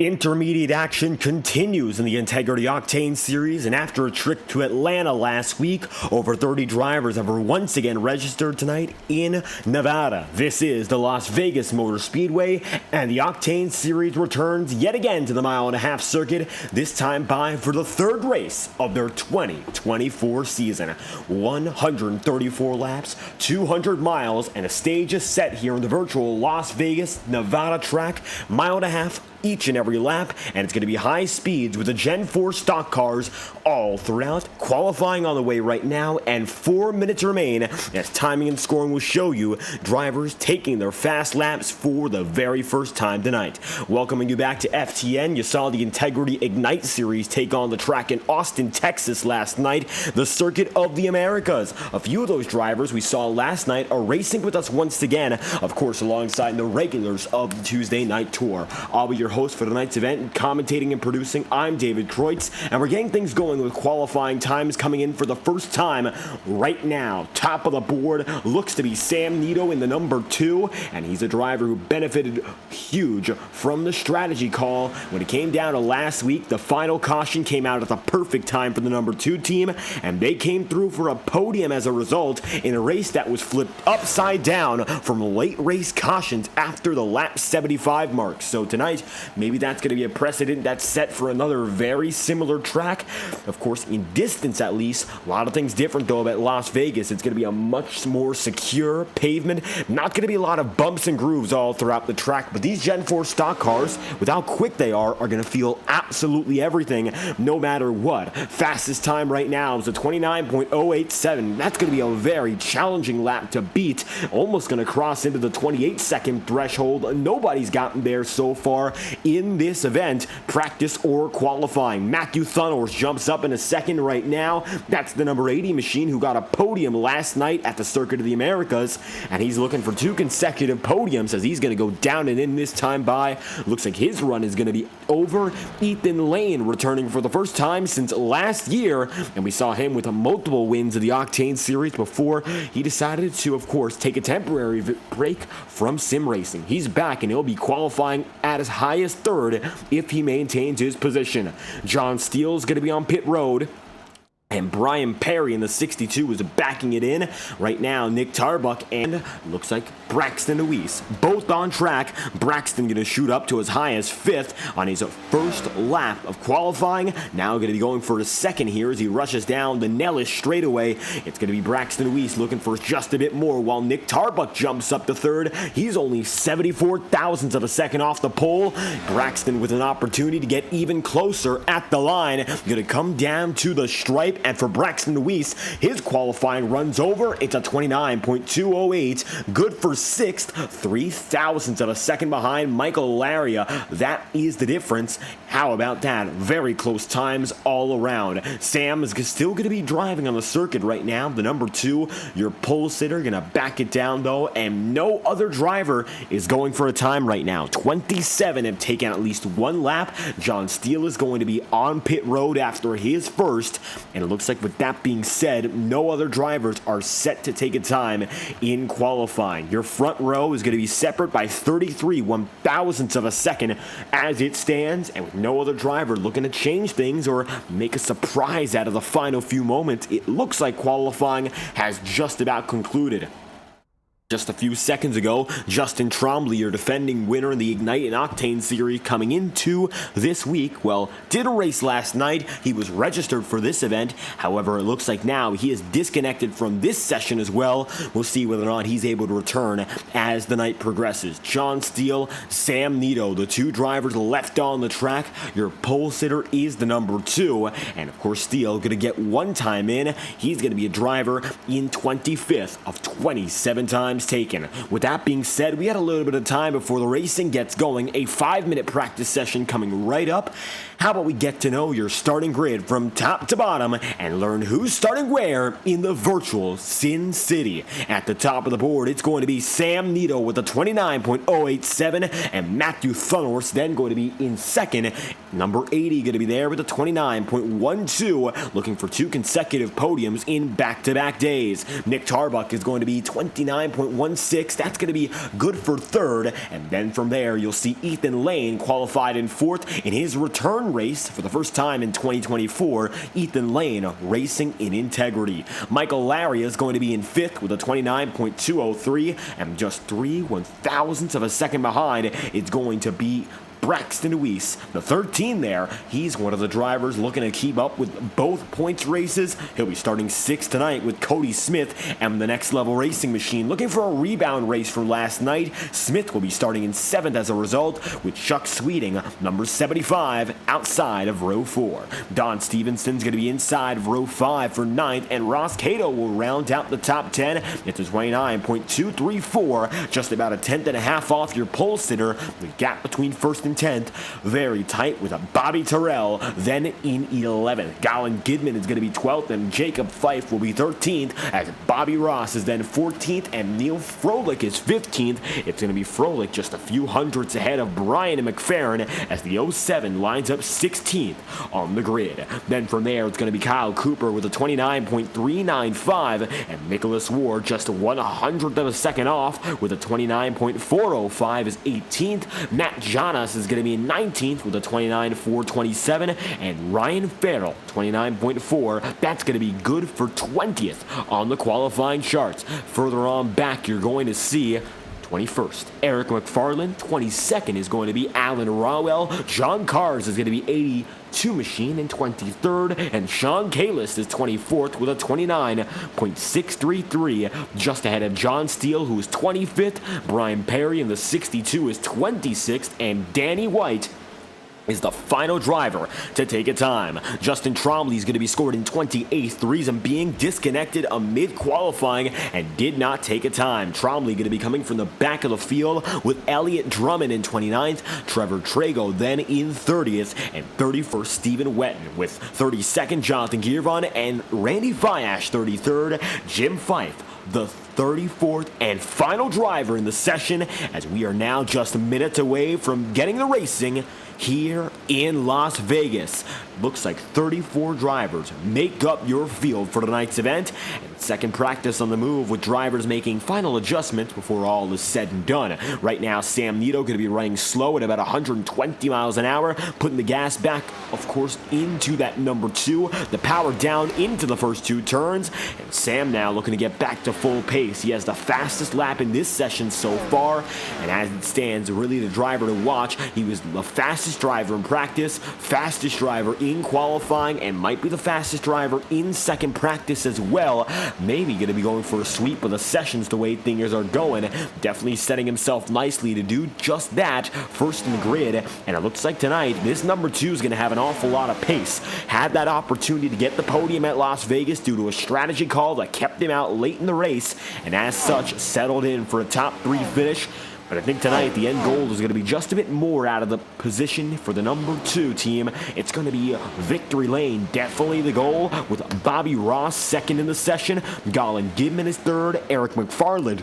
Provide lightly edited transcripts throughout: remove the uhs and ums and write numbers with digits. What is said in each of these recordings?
Intermediate action continues in the Integrity Octane Series, and after a trip to Atlanta last week, over 30 drivers have once again registered tonight in Nevada. This is the Las Vegas Motor Speedway, and the Octane Series returns yet again to the mile-and-a-half circuit, this time by for the third race of their 2024 season. 134 laps, 200 miles, and a stage is set here in the virtual Las Vegas, Nevada track, mile-and-a-half each and every lap, and it's going to be high speeds with the Gen 4 stock cars all throughout. Qualifying on the way right now, and 4 minutes remain as timing and scoring will show you drivers taking their fast laps for the very first time tonight. Welcoming you back to FTN, you saw the Integrity Ignite Series take on the track in Austin, Texas last night, the Circuit of the Americas. A few of those drivers we saw last night are racing with us once again, of course alongside the regulars of the Tuesday night tour. I'll be your host for tonight's event, commentating and producing. I'm David Kreutz, and we're getting things going with qualifying times coming in for the first time right now. Top of the board looks to be Sam Nito in the number 2, and he's a driver who benefited huge from the strategy call. When it came down to last week, the final caution came out at the perfect time for the number 2 team, and they came through for a podium as a result in a race that was flipped upside down from late race cautions after the lap 75 mark. So tonight, maybe that's going to be a precedent that's set for another very similar track. Of course, in distance at least. A lot of things different, though, about Las Vegas. It's going to be a much more secure pavement. Not going to be a lot of bumps and grooves all throughout the track. But these Gen 4 stock cars, with how quick they are going to feel absolutely everything, no matter what. Fastest time right now is a 29.087. That's going to be a very challenging lap to beat. Almost going to cross into the 28-second threshold. Nobody's gotten there so far in this event, practice or qualifying. Matthew Thunors jumps up in a second right now. That's the number 80 machine who got a podium last night at the Circuit of the Americas, and he's looking for 2 consecutive podiums as he's going to go down and in this time by. Looks like his run is going to be over. Ethan Lane returning for the first time since last year, and we saw him with multiple wins of the Octane Series before he decided to, of course, take a temporary break from sim racing. He's back, and he'll be qualifying at his highest third if he maintains his position. John Steele's going to be on pit road, and Brian Perry in the 62 is backing it in. Right now, Nick Tarbuck and looks like Braxton Lewis both on track. Braxton going to shoot up to as high as 5th on his first lap of qualifying. Now going to be going for a second here as he rushes down the Nellis straightaway. It's going to be Braxton Lewis looking for just a bit more while Nick Tarbuck jumps up to 3rd. He's only 74 thousandths of a second off the pole. Braxton with an opportunity to get even closer at the line. Going to come down to the stripe. And for Braxton Lewis, his qualifying runs over. It's a 29.208. Good for 6th. 3 thousandths of a second behind Michael Laria. That is the difference. How about that? Very close times all around. Sam is still going to be driving on the circuit right now. The number 2, your pole sitter, going to back it down though. And no other driver is going for a time right now. 27 have taken at least 1 lap. John Steele is going to be on pit road after his first. And looks like with that being said, no other drivers are set to take a time in qualifying. Your front row is going to be separate by 33 1,000ths of a second as it stands, and with no other driver looking to change things or make a surprise out of the final few moments, it looks like qualifying has just about concluded. Just a few seconds ago, Justin Trombley, your defending winner in the Ignite and Octane Series coming into this week, well, did a race last night. He was registered for this event. However, it looks like now he is disconnected from this session as well. We'll see whether or not he's able to return as the night progresses. John Steele, Sam Nito, the 2 drivers left on the track. Your pole sitter is the number 2. And of course, Steele going to get 1 time in. He's going to be a driver in 25th of 27 times taken. With that being said, we had a little bit of time before the racing gets going. A 5-minute practice session coming right up. How about we get to know your starting grid from top to bottom and learn who's starting where in the virtual Sin City. At the top of the board, it's going to be Sam Nito with a 29.087, and Matthew Thunors then going to be in second. Number 80 going to be there with a 29.12, looking for 2 consecutive podiums in back-to-back days. Nick Tarbuck is going to be 29.1 29.16. That's going to be good for third. And then from there, you'll see Ethan Lane qualified in fourth in his return race for the first time in 2024. Ethan Lane racing in Integrity. Michael Larry is going to be in fifth with a 29.203, and just 3/1000ths of a second behind, it's going to be Braxton Weiss, the 13 there. He's one of the drivers looking to keep up with both points races. He'll be starting sixth tonight with Cody Smith and the Next Level Racing Machine. Looking for a rebound race from last night. Smith will be starting in seventh as a result, with Chuck Sweeting, number 75, outside of row 4. Don Stevenson's going to be inside of row 5 for ninth, and Ross Cato will round out the top 10. It's a 29.234, just about a tenth and a half off your pole sitter. The gap between first and 10th, very tight, with a Bobby Terrell then in 11th. Colin Gidman is going to be 12th, and Jacob Fife will be 13th, as Bobby Ross is then 14th, and Neil Froelich is 15th. It's going to be Froelich just a few hundredths ahead of Brian McFerrin, as the 07 lines up 16th on the grid. Then from there, it's going to be Kyle Cooper with a 29.395, and Nicholas Ward just 1/100th of a second off with a 29.405 is 18th. Matt Jonas is going to be in 19th with a 29.427, and Ryan Farrell 29.4. That's going to be good for 20th on the qualifying charts. Further on back, you're going to see 21st, Eric McFarland. 22nd is going to be Alan Rowell. John Cars is going to be 82 machine in 23rd, and Sean Kalis is 24th with a 29.633, just ahead of John Steele, who is 25th. Brian Perry in the 62 is 26th, and Danny White is the final driver to take a time. Justin Trombley is going to be scored in 28th, the reason being disconnected amid qualifying and did not take a time. Trombley going to be coming from the back of the field with Elliott Drummond in 29th, Trevor Trago then in 30th, and 31st Stephen Wetton, with 32nd Jonathan Giervon and Randy Fiash 33rd. Jim Fife, the 34th and final driver in the session, as we are now just minutes away from getting the racing here in Las Vegas. Looks like 34 drivers make up your field for tonight's event, and second practice on the move, with drivers making final adjustments before all is said and done. Right now, Sam Nito going to be running slow at about 120 miles an hour, putting the gas back, of course, into that number 2, the power down into the first 2 turns, and Sam now looking to get back to full pace. He has the fastest lap in this session so far, and as it stands, really the driver to watch. He was the fastest driver in practice, fastest driver in qualifying, and might be the fastest driver in second practice as well. Maybe going to be going for a sweep of the sessions the way things are going. Definitely setting himself nicely to do just that, first in the grid. And it looks like tonight, this number 2 is going to have an awful lot of pace. Had that opportunity to get the podium at Las Vegas due to a strategy call that kept him out late in the race, and as such, settled in for a top 3 finish. But I think tonight the end goal is going to be just a bit more out of the position for the number 2 team. It's going to be victory lane, definitely the goal, with Bobby Ross second in the session. Colin Gidman is third. Eric McFarland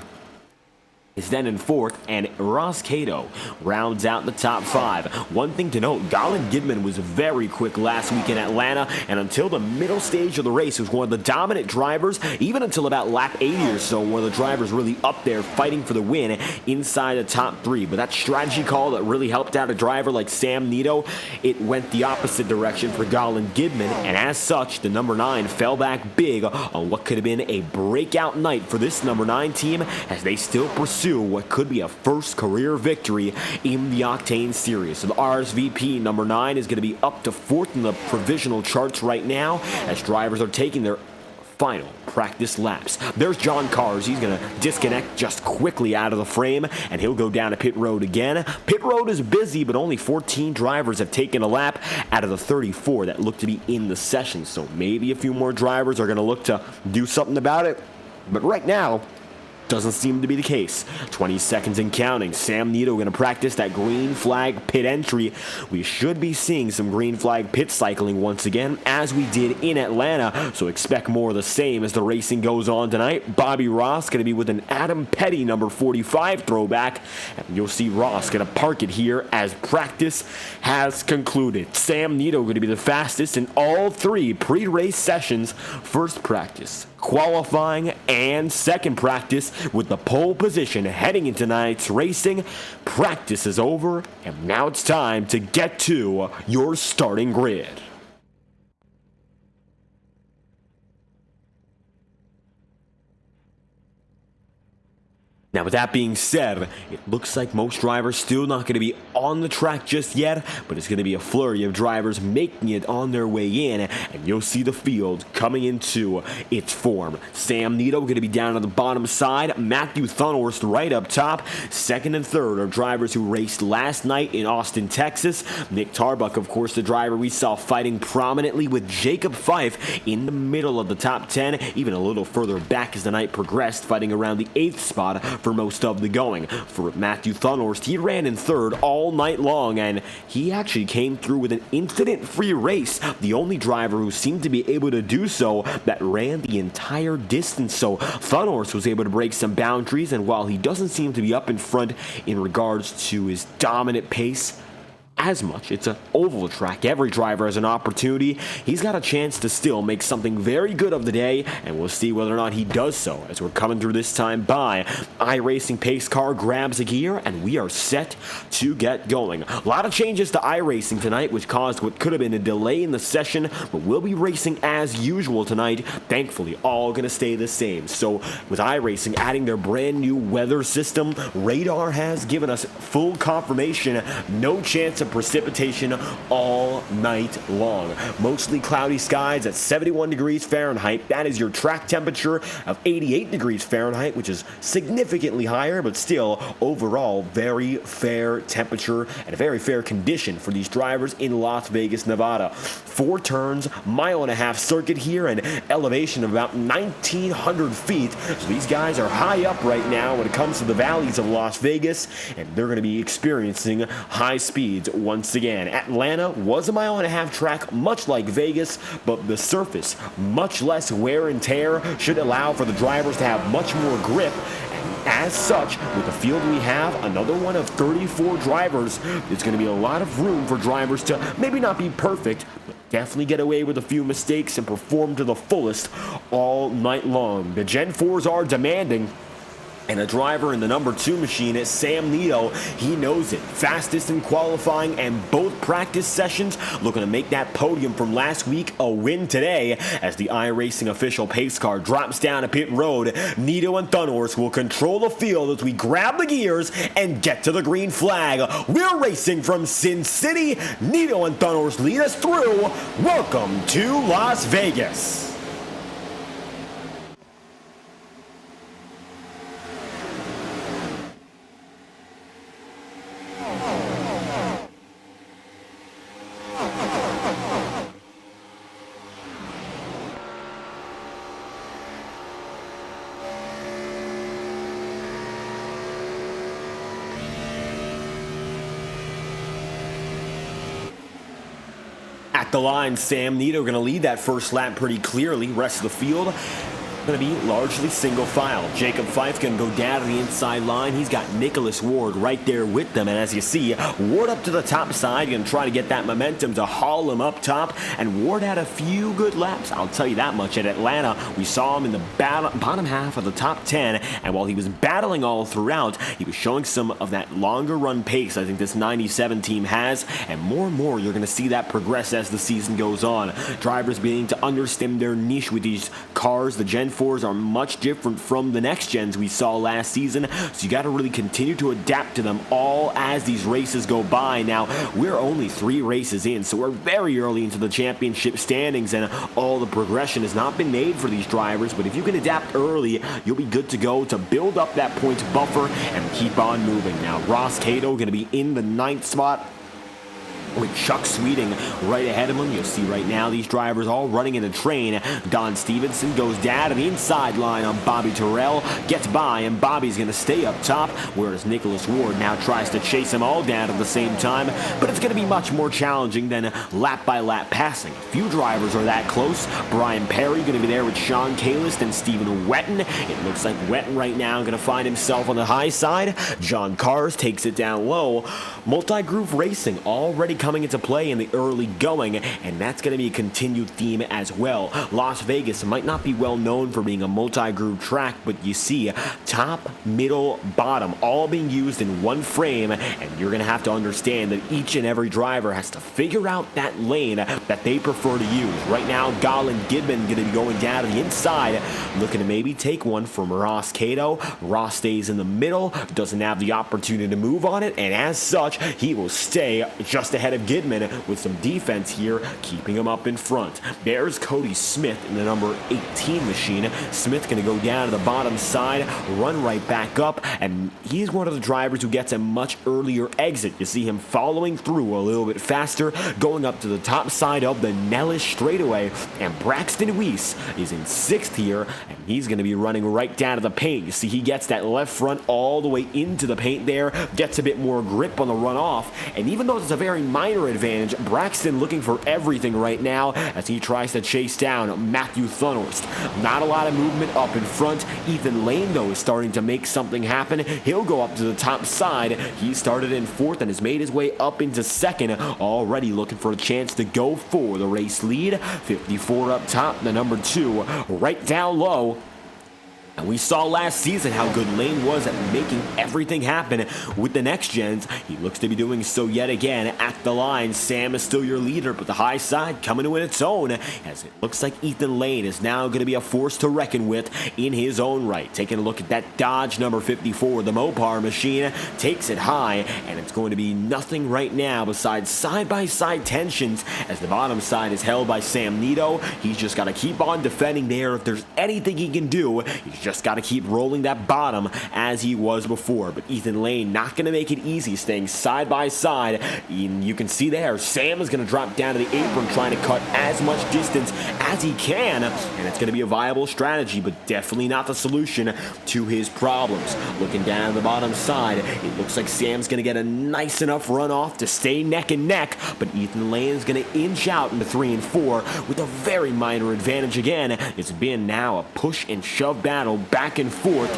is then in fourth, and Ross Cato rounds out the top 5. One thing to note, Colin Gidman was very quick last week in Atlanta, and until the middle stage of the race was one of the dominant drivers, even until about lap 80 or so, one of the drivers really up there fighting for the win inside the top 3. But that strategy call that really helped out a driver like Sam Nito, it went the opposite direction for Colin Gidman, and as such, the number 9 fell back big on what could have been a breakout night for this number 9 team, as they still pursue what could be a first career victory in the Octane Series. So the RSVP number 9 is going to be up to 4th in the provisional charts right now, as drivers are taking their final practice laps. There's John Cars. He's going to disconnect just quickly out of the frame, and he'll go down to pit road again. Pit road is busy, but only 14 drivers have taken a lap out of the 34 that look to be in the session. So maybe a few more drivers are going to look to do something about it. But right now, doesn't seem to be the case. 20 seconds and counting. Sam Nito going to practice that green flag pit entry. We should be seeing some green flag pit cycling once again, as we did in Atlanta, so expect more of the same as the racing goes on tonight. Bobby Ross going to be with an Adam Petty number 45 throwback, and you'll see Ross going to park it here as practice has concluded. Sam Nito going to be the fastest in all 3 pre-race sessions. First practice qualifying, and second practice with the pole position heading into tonight's racing. Practice is over, and now it's time to get to your starting grid. Now, with that being said, it looks like most drivers still not going to be on the track just yet, but it's going to be a flurry of drivers making it on their way in, and you'll see the field coming into its form. Sam Nito going to be down on the bottom side, Matthew Thunhorst right up top. Second and third are drivers who raced last night in Austin, Texas. Nick Tarbuck, of course, the driver we saw fighting prominently with Jacob Fife in the middle of the top 10, even a little further back as the night progressed, fighting around the 8th spot for most of the going. For Matthew Thunhorst, he ran in third all night long, and he actually came through with an incident-free race, the only driver who seemed to be able to do so that ran the entire distance. So Thunhorst was able to break some boundaries, and while he doesn't seem to be up in front in regards to his dominant pace as much, it's an oval track, every driver has an opportunity, he's got a chance to still make something very good of the day, and we'll see whether or not he does so as we're coming through this time by. iRacing pace car grabs a gear, and we are set to get going. A lot of changes to iRacing tonight, which caused what could have been a delay in the session, but we'll be racing as usual tonight. Thankfully, all going to stay the same. So with iRacing adding their brand new weather system, radar has given us full confirmation, no chance of precipitation all night long. Mostly cloudy skies at 71 degrees Fahrenheit. That is your track temperature of 88 degrees Fahrenheit, which is significantly higher, but still overall very fair temperature and a very fair condition for these drivers in Las Vegas, Nevada. 4 turns, mile-and-a-half circuit here, and elevation of about 1,900 feet. So these guys are high up right now when it comes to the valleys of Las Vegas, and they're going to be experiencing high speeds once again. Atlanta was a mile-and-a-half track, much like Vegas, but the surface, much less wear and tear, should allow for the drivers to have much more grip. And as such, with the field we have, another one of 34 drivers, there's going to be a lot of room for drivers to maybe not be perfect, but definitely get away with a few mistakes and perform to the fullest all night long. The Gen 4s are demanding, and a driver in the number 2 machine is Sam Nito. He knows it. Fastest in qualifying and both practice sessions, looking to make that podium from last week a win today. As the iRacing official pace car drops down a pit road, Nito and Thunhorst will control the field as we grab the gears and get to the green flag. We're racing from Sin City. Nito and Thunhorst lead us through. Welcome to Las Vegas. At the line, Sam Nito going to lead that first lap pretty clearly. Rest of the field going to be largely single file. Jacob Fife going to go down to the inside line. He's got Nicholas Ward right there with them, and as you see, Ward up to the top side, going to try to get that momentum to haul him up top, and Ward had a few good laps, I'll tell you that much. At Atlanta, we saw him in the bottom half of the top 10, and while he was battling all throughout, he was showing some of that longer run pace I think this 97 team has, and more you're going to see that progress as the season goes on. Drivers beginning to understand their niche with these cars. The Gen 4s are much different from the next gens we saw last season, so you got to really continue to adapt to them all as these races go by. Now, we're only 3 races in, so we're very early into the championship standings, and all the progression has not been made for these drivers, but if you can adapt early, you'll be good to go to build up that points buffer and keep on moving. Now, Ross Cato going to be in the 9th spot, with Chuck Sweeting right ahead of him. You'll see right now these drivers all running in a train. Don Stevenson goes down to the inside line on Bobby Terrell, gets by, and Bobby's going to stay up top, whereas Nicholas Ward now tries to chase them all down at the same time, but it's going to be much more challenging than lap-by-lap passing. A few drivers are that close. Brian Perry going to be there with Sean Kalist and Stephen Wetton. It looks like Wetton right now going to find himself on the high side. John Cars takes it down low. Multi-Groove Racing already coming into play in the early going, and that's going to be a continued theme as well. Las Vegas might not be well known for being a multi-groove track, but you see top, middle, bottom all being used in one frame, and you're going to have to understand that each and every driver has to figure out that lane that they prefer to use. Right now, Galen Gidman going to be going down to the inside, looking to maybe take one from Ross Cato. Ross stays in the middle, doesn't have the opportunity to move on it, and as such, he will stay just ahead of Gidman with some defense here, keeping him up in front. There's Cody Smith in the number 18 machine. Smith going to go down to the bottom side, run right back up, and he's one of the drivers who gets a much earlier exit. You see him following through a little bit faster, going up to the top side of the Nellis straightaway, and Braxton Weiss is in 6th here, and he's going to be running right down to the paint. You see he gets that left front all the way into the paint there, gets a bit more grip on the runoff, and even though it's a very minor advantage, Braxton looking for everything right now as he tries to chase down Matthew Thunhorst. Not a lot of movement up in front. Ethan Lane, though, is starting to make something happen. He'll go up to the top side. He started in 4th and has made his way up into 2nd, already looking for a chance to go for the race lead. 54 up top, the number 2 right down low. And we saw last season how good Lane was at making everything happen with the next gens. He looks to be doing so yet again at the line. Sam is still your leader, but the high side coming to its own, as it looks like Ethan Lane is now going to be a force to reckon with in his own right. Taking a look at that Dodge number 54, the Mopar machine takes it high, and it's going to be nothing right now besides side-by-side tensions as the bottom side is held by Sam Nito. He's just got to keep on defending there. If there's anything he can do, he's just got to keep rolling that bottom as he was before. But Ethan Lane not going to make it easy, staying side by side. And you can see there, Sam is going to drop down to the apron, trying to cut as much distance as he can. And it's going to be a viable strategy, but definitely not the solution to his problems. Looking down the bottom side, it looks like Sam's going to get a nice enough run off to stay neck and neck. But Ethan Lane is going to inch out into 3 and 4 with a very minor advantage again. It's been now a push and shove battle back and forth.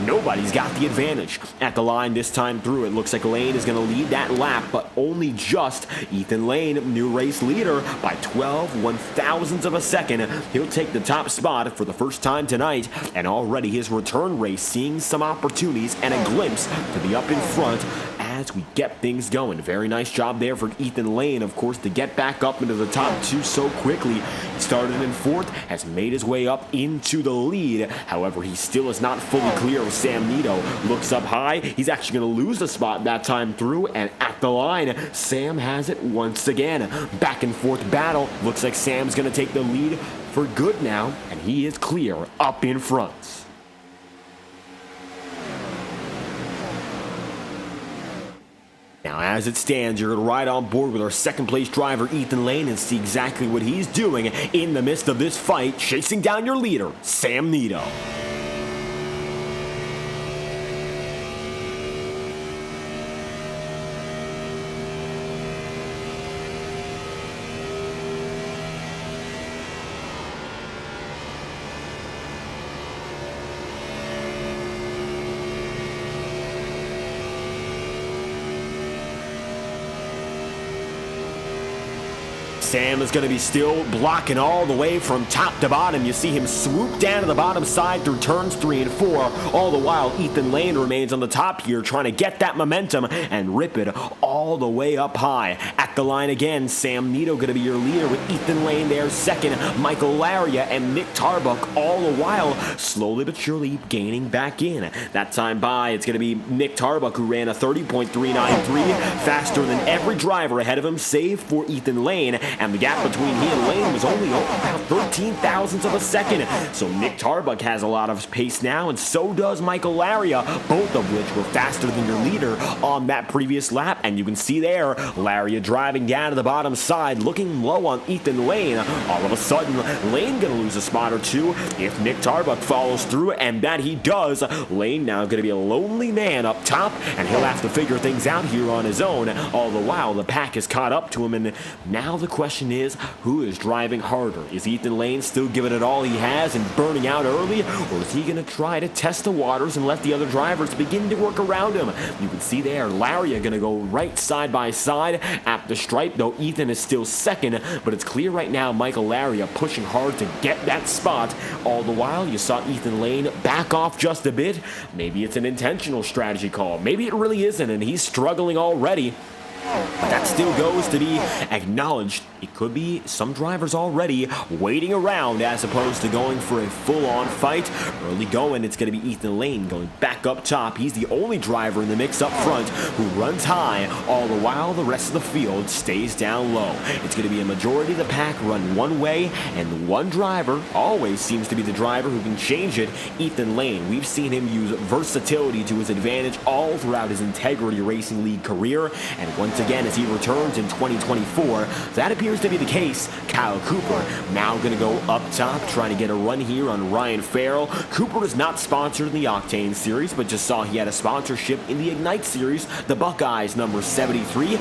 Nobody's got the advantage at the line this time through. It looks like Lane is going to lead that lap, but only just. Ethan Lane, new race leader by 12 one-thousandths of a second. He'll take the top spot for the first time tonight, and already his return race seeing some opportunities and a glimpse to be up in front as we get things going. Very nice job there for Ethan Lane, of course, to get back up into the top 2 so quickly. He started in 4th, has made his way up into the lead. However, he still is not fully clear of Sam Nito. Looks up high. He's actually going to lose the spot that time through, and at the line, Sam has it once again. Back and forth battle. Looks like Sam's going to take the lead for good now, and he is clear up in front. Now, as it stands, you're going to ride on board with our second-place driver, Ethan Lane, and see exactly what he's doing in the midst of this fight, chasing down your leader, Sam Nito. Sam is going to be still blocking all the way from top to bottom. You see him swoop down to the bottom side through turns 3 and 4. All the while, Ethan Lane remains on the top here, trying to get that momentum and rip it all the way up high. At the line again, Sam Nito going to be your leader with Ethan Lane there second. Michael Laria and Nick Tarbuck all the while slowly but surely gaining back in. That time by, it's going to be Nick Tarbuck who ran a 30.393, faster than every driver ahead of him, save for Ethan Lane. And the gap between he and Lane was only about 13 thousandths of a second. So Nick Tarbuck has a lot of pace now, and so does Michael Laria, both of which were faster than your leader on that previous lap. And you can see there, Laria driving down to the bottom side, looking low on Ethan Lane. All of a sudden, Lane gonna lose a spot or two if Nick Tarbuck follows through, and that he does. Lane now gonna be a lonely man up top, and he'll have to figure things out here on his own. All the while, the pack has caught up to him, and now the question is, who is driving harder? Is Ethan Lane still giving it all he has and burning out early, or is he going to try to test the waters and let the other drivers begin to work around him? You can see there, Laria going to go right side by side at the stripe, though Ethan is still second, but it's clear right now Michael Laria pushing hard to get that spot. All the while, you saw Ethan Lane back off just a bit. Maybe it's an intentional strategy call. Maybe it really isn't, and he's struggling already. But that still goes to be acknowledged. It could be some drivers already waiting around as opposed to going for a full-on fight. Early going, it's going to be Ethan Lane going back up top. He's the only driver in the mix up front who runs high. All the while, the rest of the field stays down low. It's going to be a majority of the pack run one way, and one driver always seems to be the driver who can change it. Ethan Lane, we've seen him use versatility to his advantage all throughout his Integrity Racing League career, and once again, as he returns in 2024, that appears to be the case. Kyle Cooper now going to go up top, trying to get a run here on Ryan Farrell. Cooper is not sponsored in the Octane Series, but just saw he had a sponsorship in the Ignite Series, the Buckeyes number 73.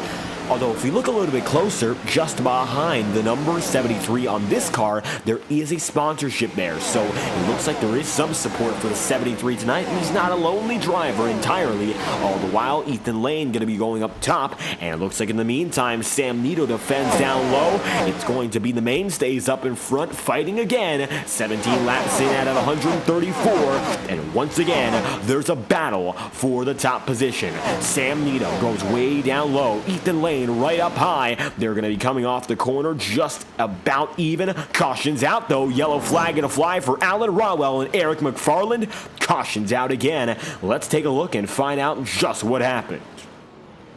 Although if we look a little bit closer, just behind the number 73 on this car, there is a sponsorship there. So it looks like there is some support for the 73 tonight, and he's not a lonely driver entirely. All the while, Ethan Lane going to be going up top, and it looks like in the meantime, Sam Nito defends down low. It's going to be the mainstays up in front fighting again. 17 laps in out of 134, and once again, there's a battle for the top position. Sam Nito goes way down low. Ethan Lane right up high. They're going to be coming off the corner just about even. Cautions out though. Yellow flag going to fly for Alan Rowell and Eric McFarland. Cautions out again. Let's take a look and find out just what happened.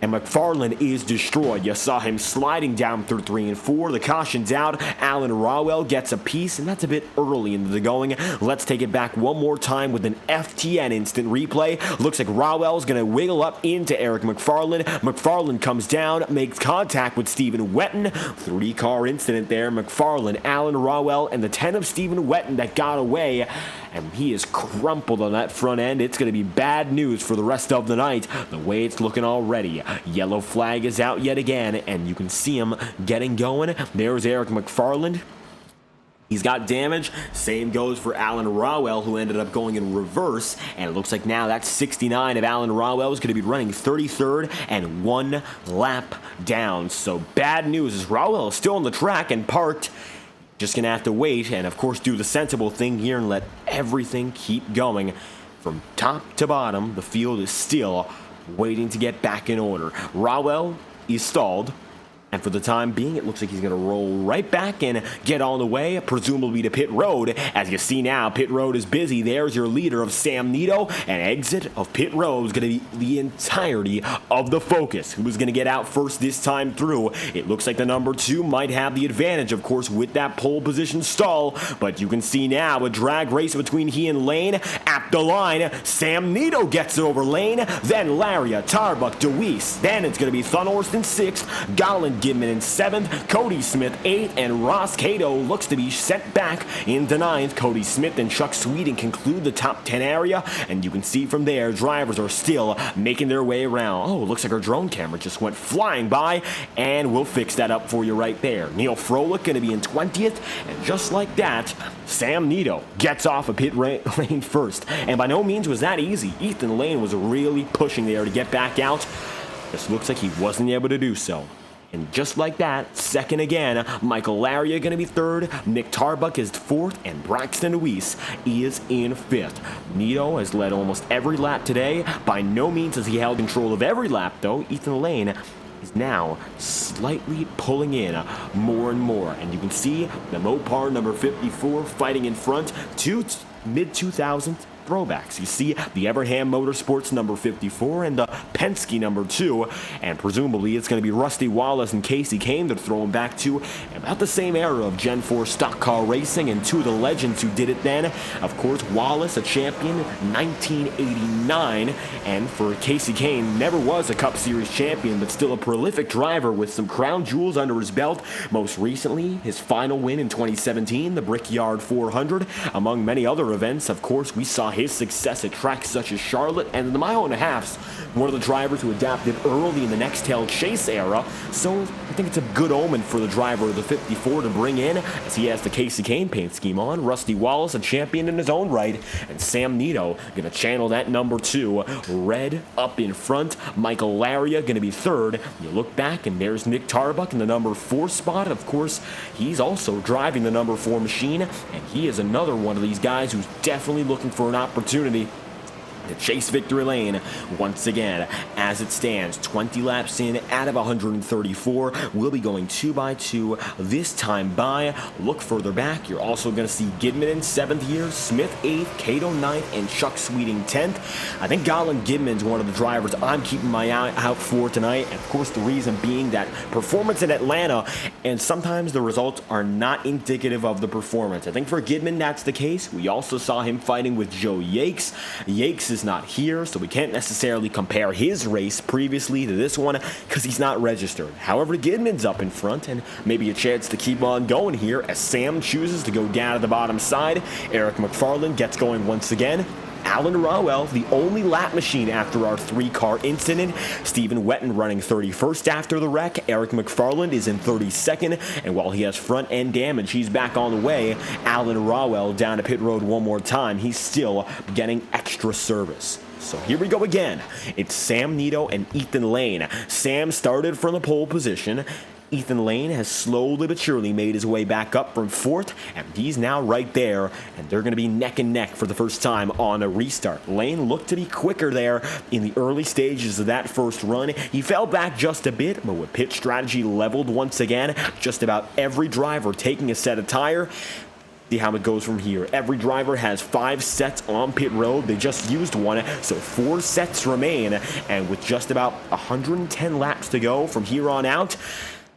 And McFarland is destroyed. You saw him sliding down through 3 and 4. The caution's out. Alan Rowell gets a piece, and that's a bit early into the going. Let's take it back one more time with an FTN instant replay. Looks like Rowell's going to wiggle up into Eric McFarland. McFarland comes down, makes contact with Stephen Wetton. 3-car incident there. McFarland, Alan Rowell, and the 10 of Stephen Wetton that got away. And he is crumpled on that front end. It's going to be bad news for the rest of the night, the way it's looking already. Yellow flag is out yet again, and you can see him getting going. There's Eric McFarland. He's got damage. Same goes for Alan Rowell, who ended up going in reverse. And it looks like now that 69 of Alan Rowell is going to be running 33rd and 1 lap down. So bad news is Rowell is still on the track and parked. Just going to have to wait and, of course, do the sensible thing here and let everything keep going. From top to bottom, the field is still waiting to get back in order. Rowell is stalled. And for the time being, it looks like he's going to roll right back and get on the way, presumably to pit road. As you see now, pit road is busy. There's your leader of Sam Nito. And exit of pit road is going to be the entirety of the focus. Who's going to get out first this time through? It looks like the number 2 might have the advantage, of course, with that pole position stall. But you can see now a drag race between he and Lane. At the line, Sam Nito gets it over Lane. Then Laria, Tarbuck, DeWeese. Then it's going to be Thunhorst in 6th. Golland Gidman in 7th, Cody Smith 8th, and Ross Cato looks to be sent back into 9th. Cody Smith and Chuck Sweeting conclude the top 10 area, and you can see from there, drivers are still making their way around. Oh, looks like our drone camera just went flying by, and we'll fix that up for you right there. Neil Froelich going to be in 20th, and just like that, Sam Nito gets off a pit lane first. And by no means was that easy. Ethan Lane was really pushing there to get back out. Just looks like he wasn't able to do so. And just like that, second again, Michael Laria going to be 3rd, Nick Tarbuck is 4th, and Braxton Deweese is in 5th. Nito has led almost every lap today. By no means has he held control of every lap, though. Ethan Lane is now slightly pulling in more and more. And you can see the Mopar number 54 fighting in front, 2 mid-2000s throwbacks. You see the Evernham Motorsports number 54 and the Penske number 2, and presumably it's going to be Rusty Wallace and Casey Kane to throw him back to about the same era of Gen 4 stock car racing, and 2 of the legends who did it then. Of course, Wallace, a champion 1989, and for Casey Kane, never was a Cup Series champion, but still a prolific driver with some crown jewels under his belt. Most recently, his final win in 2017, the Brickyard 400. Among many other events, of course, we saw him his success at tracks such as Charlotte and the mile and a halfs. One of the drivers who adapted early in the Nextel Chase era, so I think it's a good omen for the driver of the 54 to bring in, as he has the Casey Kane paint scheme on. Rusty Wallace, a champion in his own right, and Sam Nito going to channel that number 2. Red up in front. Michael Laria going to be third. You look back, and there's Nick Tarbuck in the number 4 spot. Of course, he's also driving the number 4 machine, and he is another one of these guys who's definitely looking for an opportunity to chase victory lane once again. As it stands, 20 laps in out of 134. We'll be going 2x2 this time by. Look further back. You're also going to see Gidman in 7th year, Smith 8th, Cato 9th, and Chuck Sweeting 10th. I think Colin Gidman's one of the drivers I'm keeping my eye out for tonight. And of course, the reason being that performance in Atlanta, and sometimes the results are not indicative of the performance. I think for Gidman, that's the case. We also saw him fighting with Joe Yakes. Yakes is not here, so we can't necessarily compare his race previously to this one because he's not registered. However, Gidman's up in front, and maybe a chance to keep on going here as Sam chooses to go down to the bottom side. Eric McFarland gets going once again. Alan Rowell, the only lap machine after our 3-car incident. Stephen Wetton running 31st after the wreck. Eric McFarland is in 32nd, and while he has front end damage, he's back on the way. Alan Rowell down to pit road one more time. He's still getting extra service. So here we go again. It's Sam Nito and Ethan Lane. Sam started from the pole position. Ethan Lane has slowly but surely made his way back up from 4th, and he's now right there, and they're going to be neck and neck for the first time on a restart. Lane looked to be quicker there in the early stages of that first run. He fell back just a bit, but with pit strategy leveled once again, just about every driver taking a set of tire. See how it goes from here. Every driver has 5 sets on pit road. They just used one, so 4 sets remain, and with just about 110 laps to go from here on out,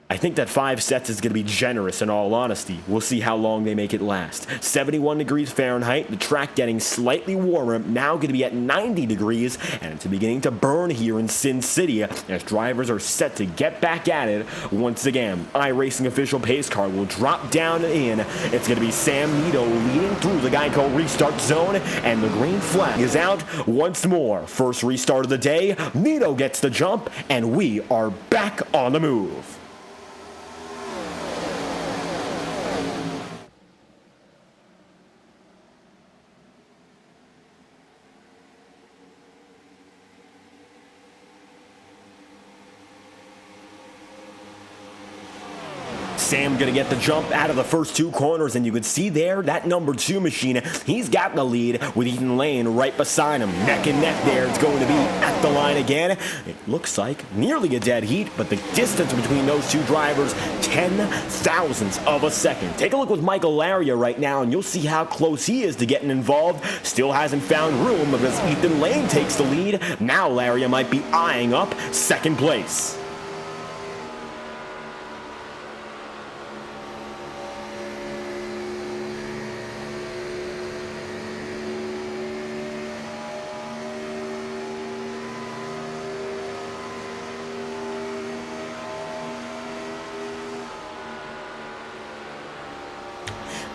I think that 5 sets is going to be generous in all honesty. We'll see how long they make it last. 71 degrees Fahrenheit, the track getting slightly warmer, now going to be at 90 degrees, and it's beginning to burn here in Sin City as drivers are set to get back at it once again. iRacing official pace car will drop down and in. It's going to be Sam Nito leading through the Geico restart zone, and the green flag is out once more. First restart of the day, Nito gets the jump, and we are back on the move. Sam going to get the jump out of the first 2 corners, and you can see there that number 2 machine, he's got the lead with Ethan Lane right beside him. Neck and neck there. It's going to be at the line again. It looks like nearly a dead heat, but the distance between those 2 drivers, 10 thousandths of a second. Take a look with Michael Laria right now, and you'll see how close he is to getting involved. Still hasn't found room because Ethan Lane takes the lead. Now Laria might be eyeing up second place.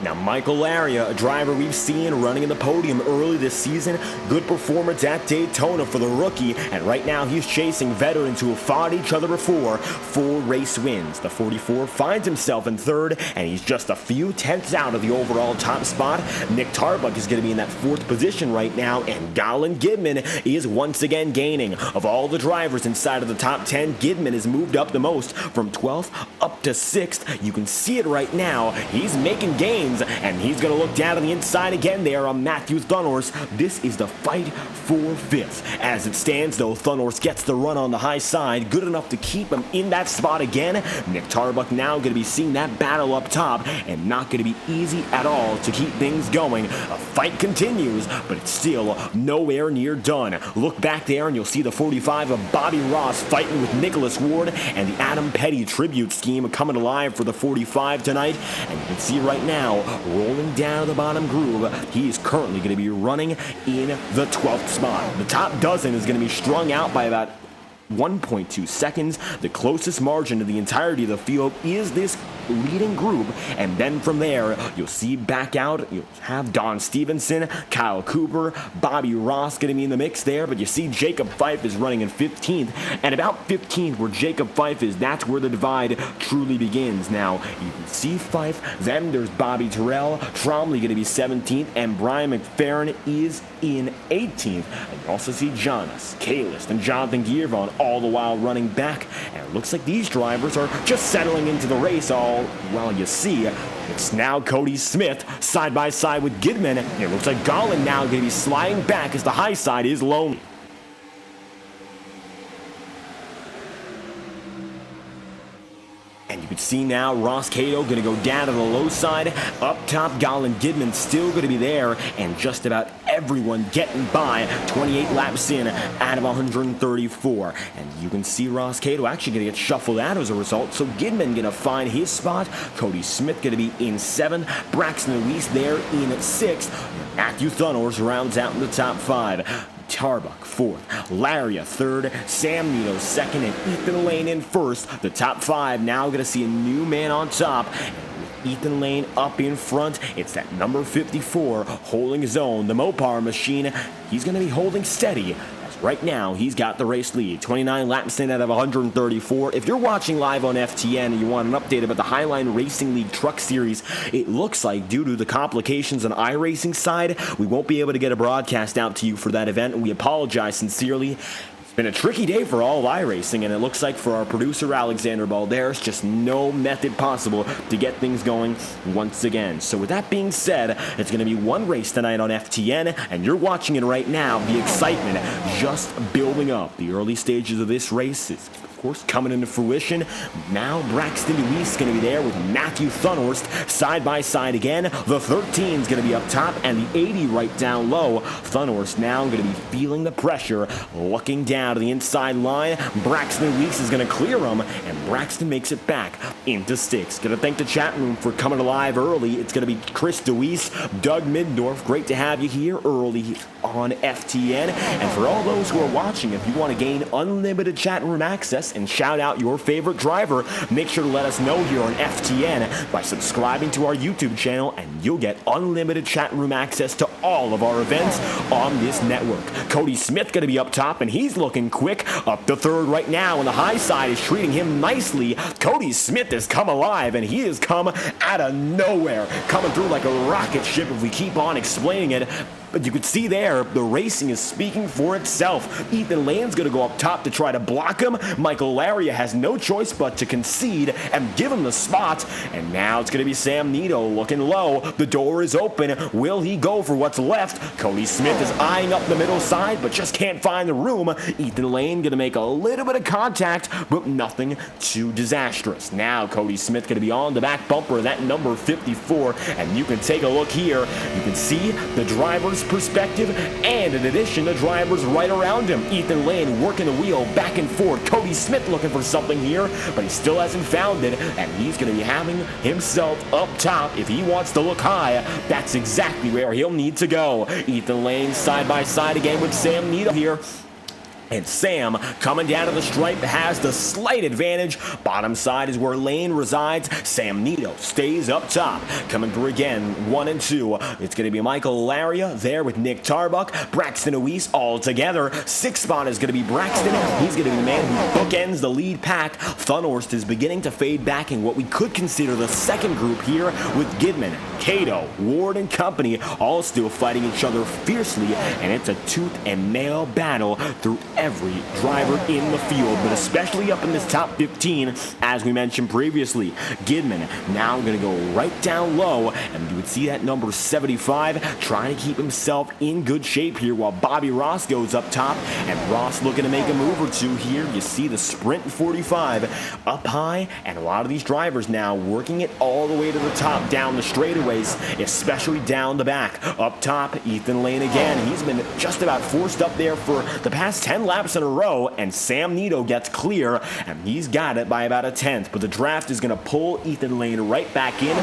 Now, Michael Laria, a driver we've seen running in the podium early this season. Good performance at Daytona for the rookie, and right now he's chasing veterans who have fought each other before. 4 race wins. The 44 finds himself in 3rd, and he's just a few tenths out of the overall top spot. Nick Tarbuck is going to be in that 4th position right now, and Colin Gidman is once again gaining. Of all the drivers inside of the top 10, Gidman has moved up the most from 12th up to 6th. You can see it right now. He's making gains, and he's going to look down on the inside again there on Matthew Thunhorse. This is the fight for 5th. As it stands, though, Thunhorse gets the run on the high side, good enough to keep him in that spot again. Nick Tarbuck now going to be seeing that battle up top, and not going to be easy at all to keep things going. A fight continues, but it's still nowhere near done. Look back there, and you'll see the 45 of Bobby Ross fighting with Nicholas Ward, and the Adam Petty tribute scheme coming alive for the 45 tonight. And you can see right now, rolling down the bottom groove, he is currently going to be running in the 12th spot. The top dozen is going to be strung out by about 1.2 seconds. The closest margin to the entirety of the field is this leading group, and then from there you'll see back out, you'll have Don Stevenson, Kyle Cooper, Bobby Ross going to be in the mix there, but you see Jacob Fife is running in 15th, and about 15th where Jacob Fife is, that's where the divide truly begins. Now you can see Fife, then there's Bobby Terrell, Tromley going to be 17th, and Brian McFerrin is in 18th. And you also see Jonas, Kalis, and Jonathan Gearvon all the while running back, and it looks like these drivers are just settling into the race all while you see it's now Cody Smith side by side with Gidman, and it looks like Gollin now going to be sliding back as the high side is lonely. And you can see now Ross Cato going to go down to the low side. Up top, Gollin Gidman still going to be there, and just about everyone getting by 28 laps in out of 134. And you can see Ross Cato actually going to get shuffled out as a result, so Gidman going to find his spot. Cody Smith going to be in 7th. Braxton Luis there in 6th. Matthew Thunors rounds out in the top 5. Tarbuck 4th, Laria 3rd, Sam Nito 2nd, and Ethan Lane in 1st. The top 5 now going to see a new man on top. Ethan Lane up in front. It's that number 54 holding his own. The Mopar machine, he's going to be holding steady. Right now, he's got the race lead. 29 laps in out of 134. If you're watching live on FTN and you want an update about the Highline Racing League Truck Series, it looks like due to the complications on iRacing side, we won't be able to get a broadcast out to you for that event, and we apologize sincerely. Been a tricky day for all of iRacing, and it looks like for our producer Alexander Balderas, just no method possible to get things going once again. So with that being said, it's going to be one race tonight on FTN, and you're watching it right now. The excitement just building up. The early stages of this race is, of course, coming into fruition. Now Braxton Luis is going to be there with Matthew Thunhorst side by side again. The 13 is going to be up top, and the 80 right down low. Thunhorst now going to be feeling the pressure, looking down to the inside line. Braxton Luis is going to clear him, and Braxton makes it back into 6th. Going to thank the chat room for coming alive early. It's going to be Chris DeWeese, Doug Middendorf. Great to have you here early on FTN. And for all those who are watching, if you want to gain unlimited chat room access and shout out your favorite driver, make sure to let us know here on FTN by subscribing to our YouTube channel, and you'll get unlimited chat room access to all of our events on this network. Cody Smith going to be up top, and he's looking quick up to 3rd right now, and the high side is treating him nicely. Cody Smith has come alive, and he has come out of nowhere, coming through like a rocket ship if we keep on explaining it. But you can see there, the racing is speaking for itself. Ethan Lane's going to go up top to try to block him. Michael Laria has no choice but to concede and give him the spot. And now it's going to be Sam Nito looking low. The door is open. Will he go for what's left? Cody Smith is eyeing up the middle side, but just can't find the room. Ethan Lane going to make a little bit of contact, but nothing too disastrous. Now Cody Smith going to be on the back bumper of that number 54. And you can take a look here. You can see the driver's perspective, and in addition, the drivers right around him. Ethan Lane working the wheel back and forth. Cody Smith looking for something here, but he still hasn't found it, and he's going to be having himself up top. If he wants to look high, that's exactly where he'll need to go. Ethan Lane side by side again with Sam Nito here. And Sam, coming down to the stripe, has the slight advantage. Bottom side is where Lane resides. Sam Nito stays up top. Coming through again, 1 and 2. It's going to be Michael Laria there with Nick Tarbuck. Braxton Luis all together. 6th spot is going to be Braxton. He's going to be the man who bookends the lead pack. Thunhorst is beginning to fade back in what we could consider the second group here, with Gidman, Cato, Ward, and company all still fighting each other fiercely, and it's a tooth and nail battle through every driver in the field, but especially up in this top 15, as we mentioned previously. Gidman now going to go right down low, and you would see that number 75 trying to keep himself in good shape here, while Bobby Ross goes up top, and Ross looking to make a move or two here. You see the Sprint 45 up high, and a lot of these drivers now working it all the way to the top, down the straightaways, especially down the back. Up top, Ethan Lane again. He's been just about forced up there for the past 10 laps in a row, and Sam Nito gets clear, and he's got it by about a 10th, but the draft is going to pull Ethan Lane right back in.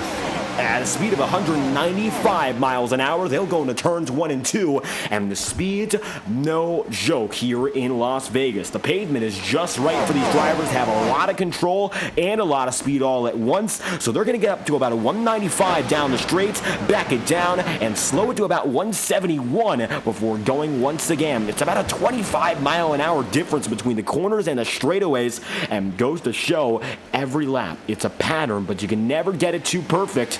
at a speed of 195 miles an hour. They'll go into turns 1 and 2, and the speed's no joke here in Las Vegas. The pavement is just right for these drivers, have a lot of control and a lot of speed all at once, so they're going to get up to about a 195 down the straights, back it down, and slow it to about 171 before going once again. It's about a 25 mile an hour difference between the corners and the straightaways, and goes to show every lap it's a pattern, but you can never get it too perfect.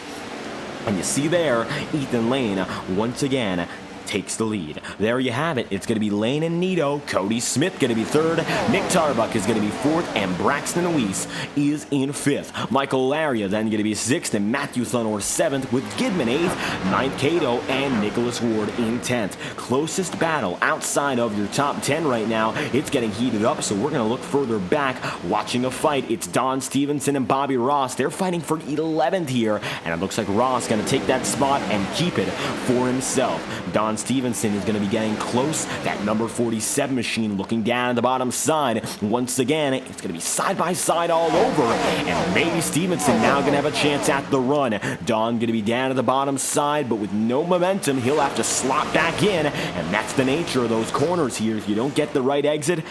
And you see there, Ethan Lane once again takes the lead. There you have it. It's going to be Lane and Nito. Cody Smith going to be third. Nick Tarbuck is going to be fourth, and Braxton Weiss is in fifth. Michael Laria then going to be sixth, and Matthew Thunor seventh, with Gidman eighth, ninth Cato, and Nicholas Ward in 10th. Closest battle outside of your top 10 right now. It's getting heated up, so we're going to look further back, watching a fight. It's Don Stevenson and Bobby Ross. They're fighting for 11th here, and it looks like Ross going to take that spot and keep it for himself. Don Stevenson is going to be getting close. That number 47 machine looking down at the bottom side. Once again, it's going to be side by side all over, and maybe Stevenson now going to have a chance at the run. Don going to be down at the bottom side, but with no momentum, he'll have to slot back in, and that's the nature of those corners here. If you don't get the right exit,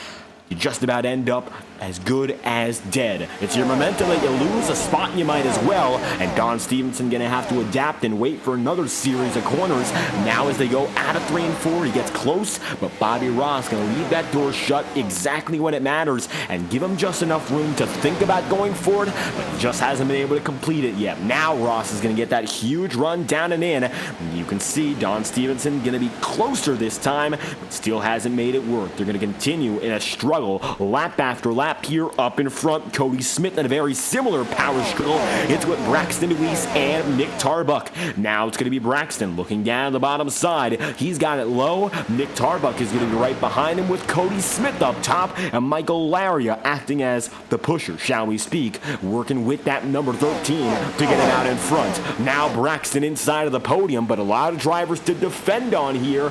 you just about end up as good as dead. It's your momentum that you lose, a spot you might as well, and Don Stevenson gonna have to adapt and wait for another series of corners. Now as they go out of 3 and 4, he gets close, but Bobby Ross gonna leave that door shut exactly when it matters and give him just enough room to think about going forward, but he just hasn't been able to complete it yet. Now Ross is gonna get that huge run down and in. You can see Don Stevenson gonna be closer this time, but still hasn't made it work. They're gonna continue in a struggle lap after lap here up in front. Cody Smith in a very similar power struggle. It's with Braxton Weiss and Nick Tarbuck. Now it's going to be Braxton looking down the bottom side. He's got it low. Nick Tarbuck is going to be right behind him with Cody Smith up top, and Michael Laria acting as the pusher, shall we speak, working with that number 13 to get it out in front. Now Braxton inside of the podium, but a lot of drivers to defend on here,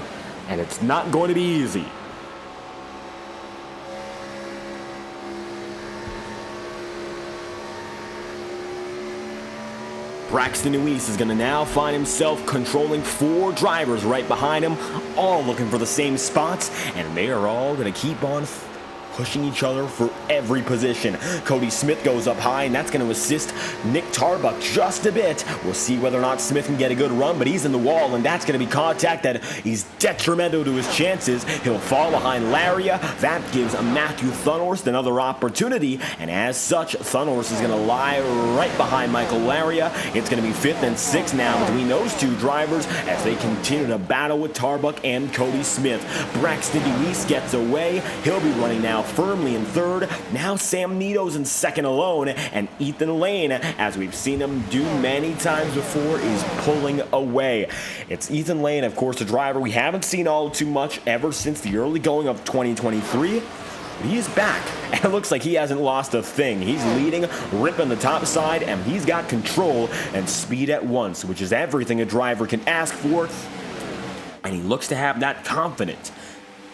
and it's not going to be easy. Braxton Weiss is going to now find himself controlling 4 drivers right behind him, all looking for the same spots, and they are all going to keep on pushing each other for every position. Cody Smith goes up high, and that's going to assist Nick Tarbuck just a bit. We'll see whether or not Smith can get a good run, but he's in the wall, and that's going to be contact that is detrimental to his chances. He'll fall behind Laria. That gives Matthew Thunhorst another opportunity, and as such, Thunhorst is going to lie right behind Michael Laria. It's going to be 5th and 6th now between those 2 drivers as they continue to battle with Tarbuck and Cody Smith. Braxton Weiss gets away. He'll be running now firmly in 3rd. Now Sam Nito's in 2nd alone, and Ethan Lane, as we've seen him do many times before, is pulling away. It's Ethan Lane, of course, a driver we haven't seen all too much ever since the early going of 2023. He's back, and it looks like he hasn't lost a thing. He's leading, ripping the top side, and he's got control and speed at once, which is everything a driver can ask for, and he looks to have that confident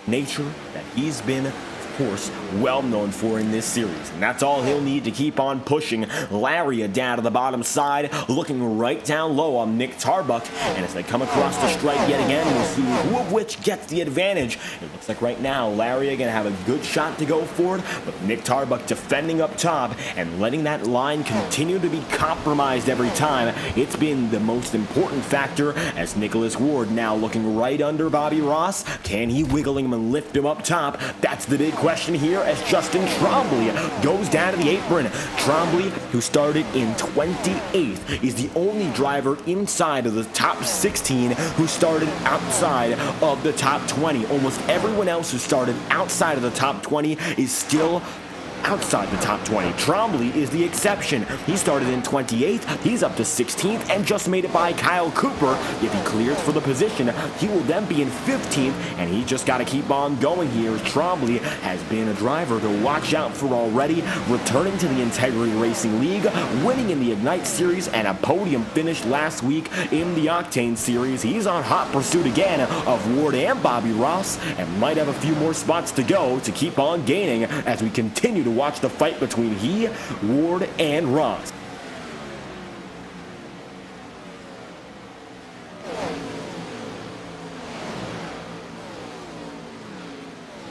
nature that he's been course, well known for in this series, and that's all he'll need to keep on pushing. Laria down to the bottom side, looking right down low on Nick Tarbuck, and as they come across the stripe yet again, we'll see who of which gets the advantage. It looks like right now Laria gonna have a good shot to go forward, but Nick Tarbuck defending up top and letting that line continue to be compromised every time. It's been the most important factor, as Nicholas Ward now looking right under Bobby Ross. Can he wiggle him and lift him up top? That's the big question here, as Justin Trombley goes down to the apron. Trombley, who started in 28th, is the only driver inside of the top 16 who started outside of the top 20. Almost everyone else who started outside of the top 20 is still outside the top 20. Trombley is the exception. He started in 28th, he's up to 16th, and just made it by Kyle Cooper. If he clears for the position, he will then be in 15th, and he just got to keep on going here. Trombley has been a driver to watch out for already, returning to the Integrity Racing League, winning in the Ignite Series, and a podium finish last week in the Octane Series. He's on hot pursuit again of Ward and Bobby Ross, and might have a few more spots to go to keep on gaining as we continue to watch the fight between he, Ward, and Ross.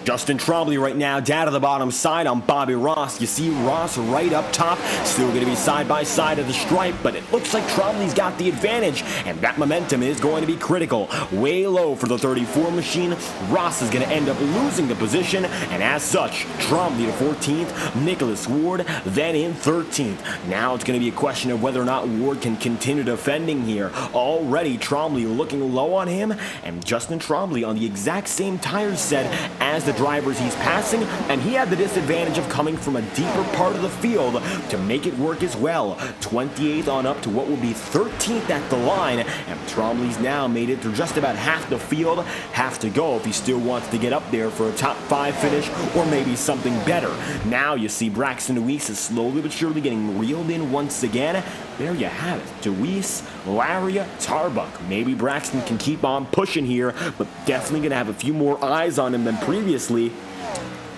Justin Trombley right now down to the bottom side on Bobby Ross. You see Ross right up top, still going to be side by side of the stripe, but it looks like Trombley's got the advantage, and that momentum is going to be critical. Way low for the 34 machine. Ross is going to end up losing the position, and as such, Trombley to 14th, Nicholas Ward then in 13th. Now it's going to be a question of whether or not Ward can continue defending here. Already Trombley looking low on him, and Justin Trombley on the exact same tire set as the drivers he's passing, and he had the disadvantage of coming from a deeper part of the field to make it work as well. 28th on up to what will be 13th at the line, and Trombley's now made it through just about half the field. Have to go if he still wants to get up there for a top 5 finish or maybe something better. Now you see Braxton Deweese is slowly but surely getting reeled in once again. There you have it. Deweese, Laria, Tarbuck. Maybe Braxton can keep on pushing here, but definitely going to have a few more eyes on him than previously.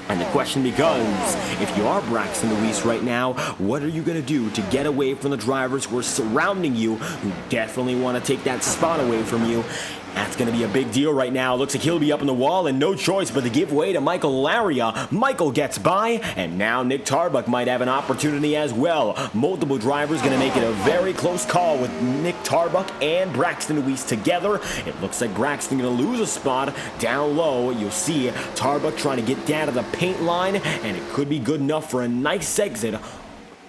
And the question becomes, if you are Braxton Deweese right now, what are you going to do to get away from the drivers who are surrounding you, who definitely want to take that spot away from you? That's going to be a big deal right now. Looks like he'll be up on the wall and no choice but to give way to Michael Laria. Michael gets by, and now Nick Tarbuck might have an opportunity as well. Multiple drivers going to make it a very close call with Nick Tarbuck and Braxton Deweese together. It looks like Braxton going to lose a spot down low. You'll see Tarbuck trying to get down to the paint line, and it could be good enough for a nice exit.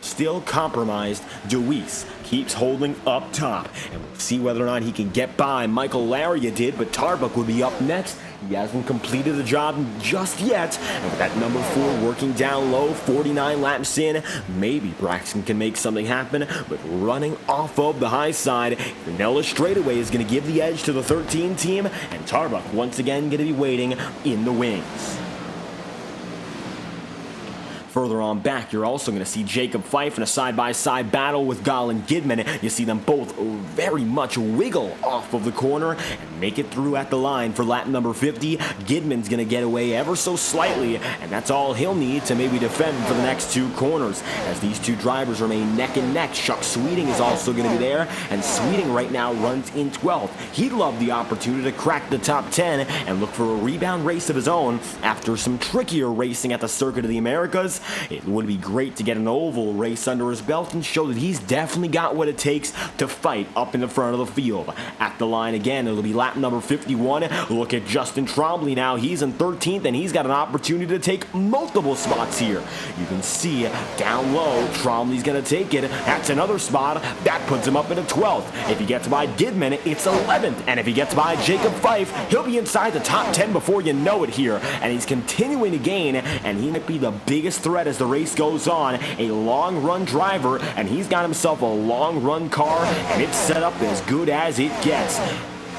Still compromised, Deweese keeps holding up top, and we'll see whether or not he can get by. Michael Laria did, but Tarbuck will be up next. He hasn't completed the job just yet, and with that number 4 working down low, 49 laps in, maybe Braxton can make something happen, but running off of the high side, Vanilla straightaway is going to give the edge to the 13 team, and Tarbuck once again going to be waiting in the wings. Further on back, you're also going to see Jacob Fife in a side-by-side battle with Colin Gidman. You see them both very much wiggle off of the corner and make it through at the line for lap number 50. Gidman's going to get away ever so slightly, and that's all he'll need to maybe defend for the next 2 corners. As these 2 drivers remain neck and neck, Chuck Sweeting is also going to be there, and Sweeting right now runs in 12th. He'd love the opportunity to crack the top 10 and look for a rebound race of his own after some trickier racing at the Circuit of the Americas. It would be great to get an oval race under his belt and show that he's definitely got what it takes to fight up in the front of the field. At the line again, it'll be lap number 51. Look at Justin Trombley now. He's in 13th, and he's got an opportunity to take multiple spots here. You can see down low, Trombley's going to take it. That's another spot. That puts him up into 12th. If he gets by Gidman, it's 11th. And if he gets by Jacob Fife, he'll be inside the top 10 before you know it here. And he's continuing to gain, and he might be the biggest threat as the race goes on. A long run driver, and he's got himself a long run car, and it's set up as good as it gets.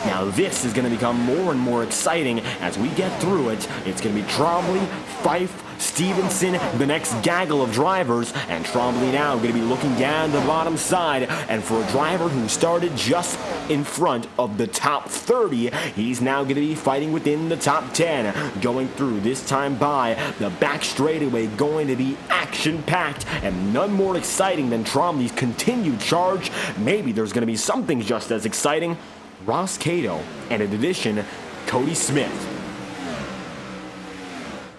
Now this is going to become more and more exciting as we get through it. It's going to be Trombley, Fife, Stevenson, the next gaggle of drivers, and Trombley now going to be looking down the bottom side, and for a driver who started just in front of the top 30, he's now going to be fighting within the top 10, going through this time by the back straightaway, going to be action-packed, and none more exciting than Trombley's continued charge. Maybe there's going to be something just as exciting. Ross Cato, and in addition, Cody Smith.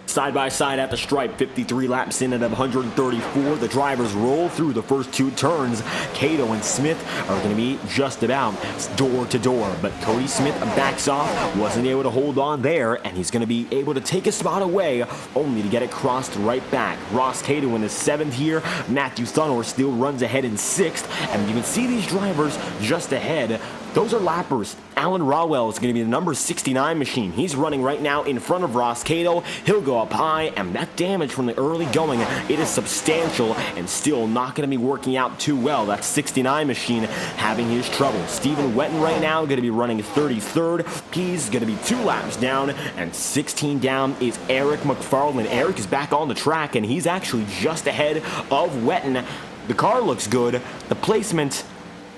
Side by side at the stripe, 53 laps in out of 134. The drivers roll through the first 2 turns. Cato and Smith are going to be just about door to door, but Cody Smith backs off, wasn't able to hold on there, and he's going to be able to take a spot away, only to get it crossed right back. Ross Cato in his 7th here. Matthew Thunor still runs ahead in 6th, and you can see these drivers just ahead. Those are lappers. Alan Rawell is going to be the number 69 machine. He's running right now in front of Ross Cato. He'll go up high, and that damage from the early going, it is substantial and still not going to be working out too well. That 69 machine having his trouble. Stephen Wetton right now going to be running 33rd. He's going to be 2 laps down, and 16 down is Eric McFarland. Eric is back on the track, and he's actually just ahead of Wetton. The car looks good. The placement,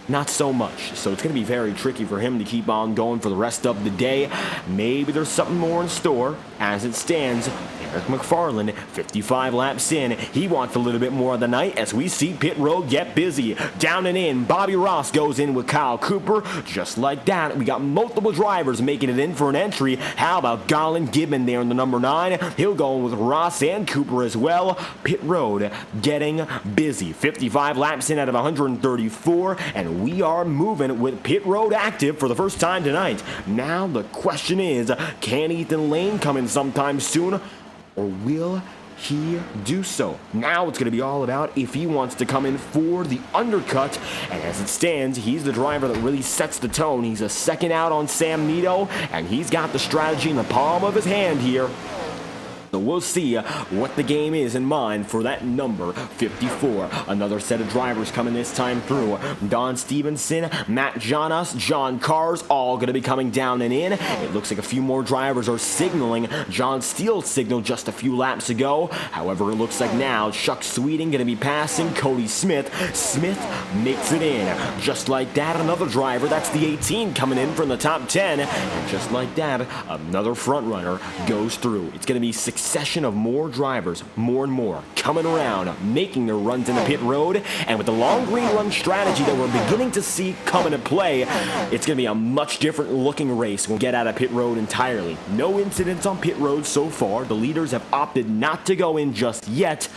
not so much. So it's going to be very tricky for him to keep on going for the rest of the day. Maybe there's something more in store. As it stands, Eric McFarland, 55 laps in. He wants a little bit more of the night as we see pit road get busy. Down and in, Bobby Ross goes in with Kyle Cooper. Just like that, we got multiple drivers making it in for an entry. How about Colin Gibbon there in the number 9? He'll go in with Ross and Cooper as well. Pit road getting busy. 55 laps in out of 134, and we are moving with pit road active for the first time tonight. Now the question is, can Ethan Lane come in sometime soon, or will he do so? Now it's going to be all about if he wants to come in for the undercut, and as it stands, he's the driver that really sets the tone. He's a second out on Sam Nito, and he's got the strategy in the palm of his hand here. So we'll see what the game is in mind for that number 54. Another set of drivers coming this time through. Don Stevenson, Matt Jonas, John Cars, all going to be coming down and in. It looks like a few more drivers are signaling. John Steele signaled just a few laps ago. However, it looks like now Chuck Sweeting going to be passing Cody Smith. Smith makes it in. Just like that, another driver, that's the 18 coming in from the top 10. And just like that, another front runner goes through. It's going to be succession of more drivers, more and more, coming around, making their runs in the pit road, and with the long green run strategy that we're beginning to see come into play, it's going to be a much different looking race when we get out of pit road entirely. No incidents on pit road so far. The leaders have opted not to go in just yet.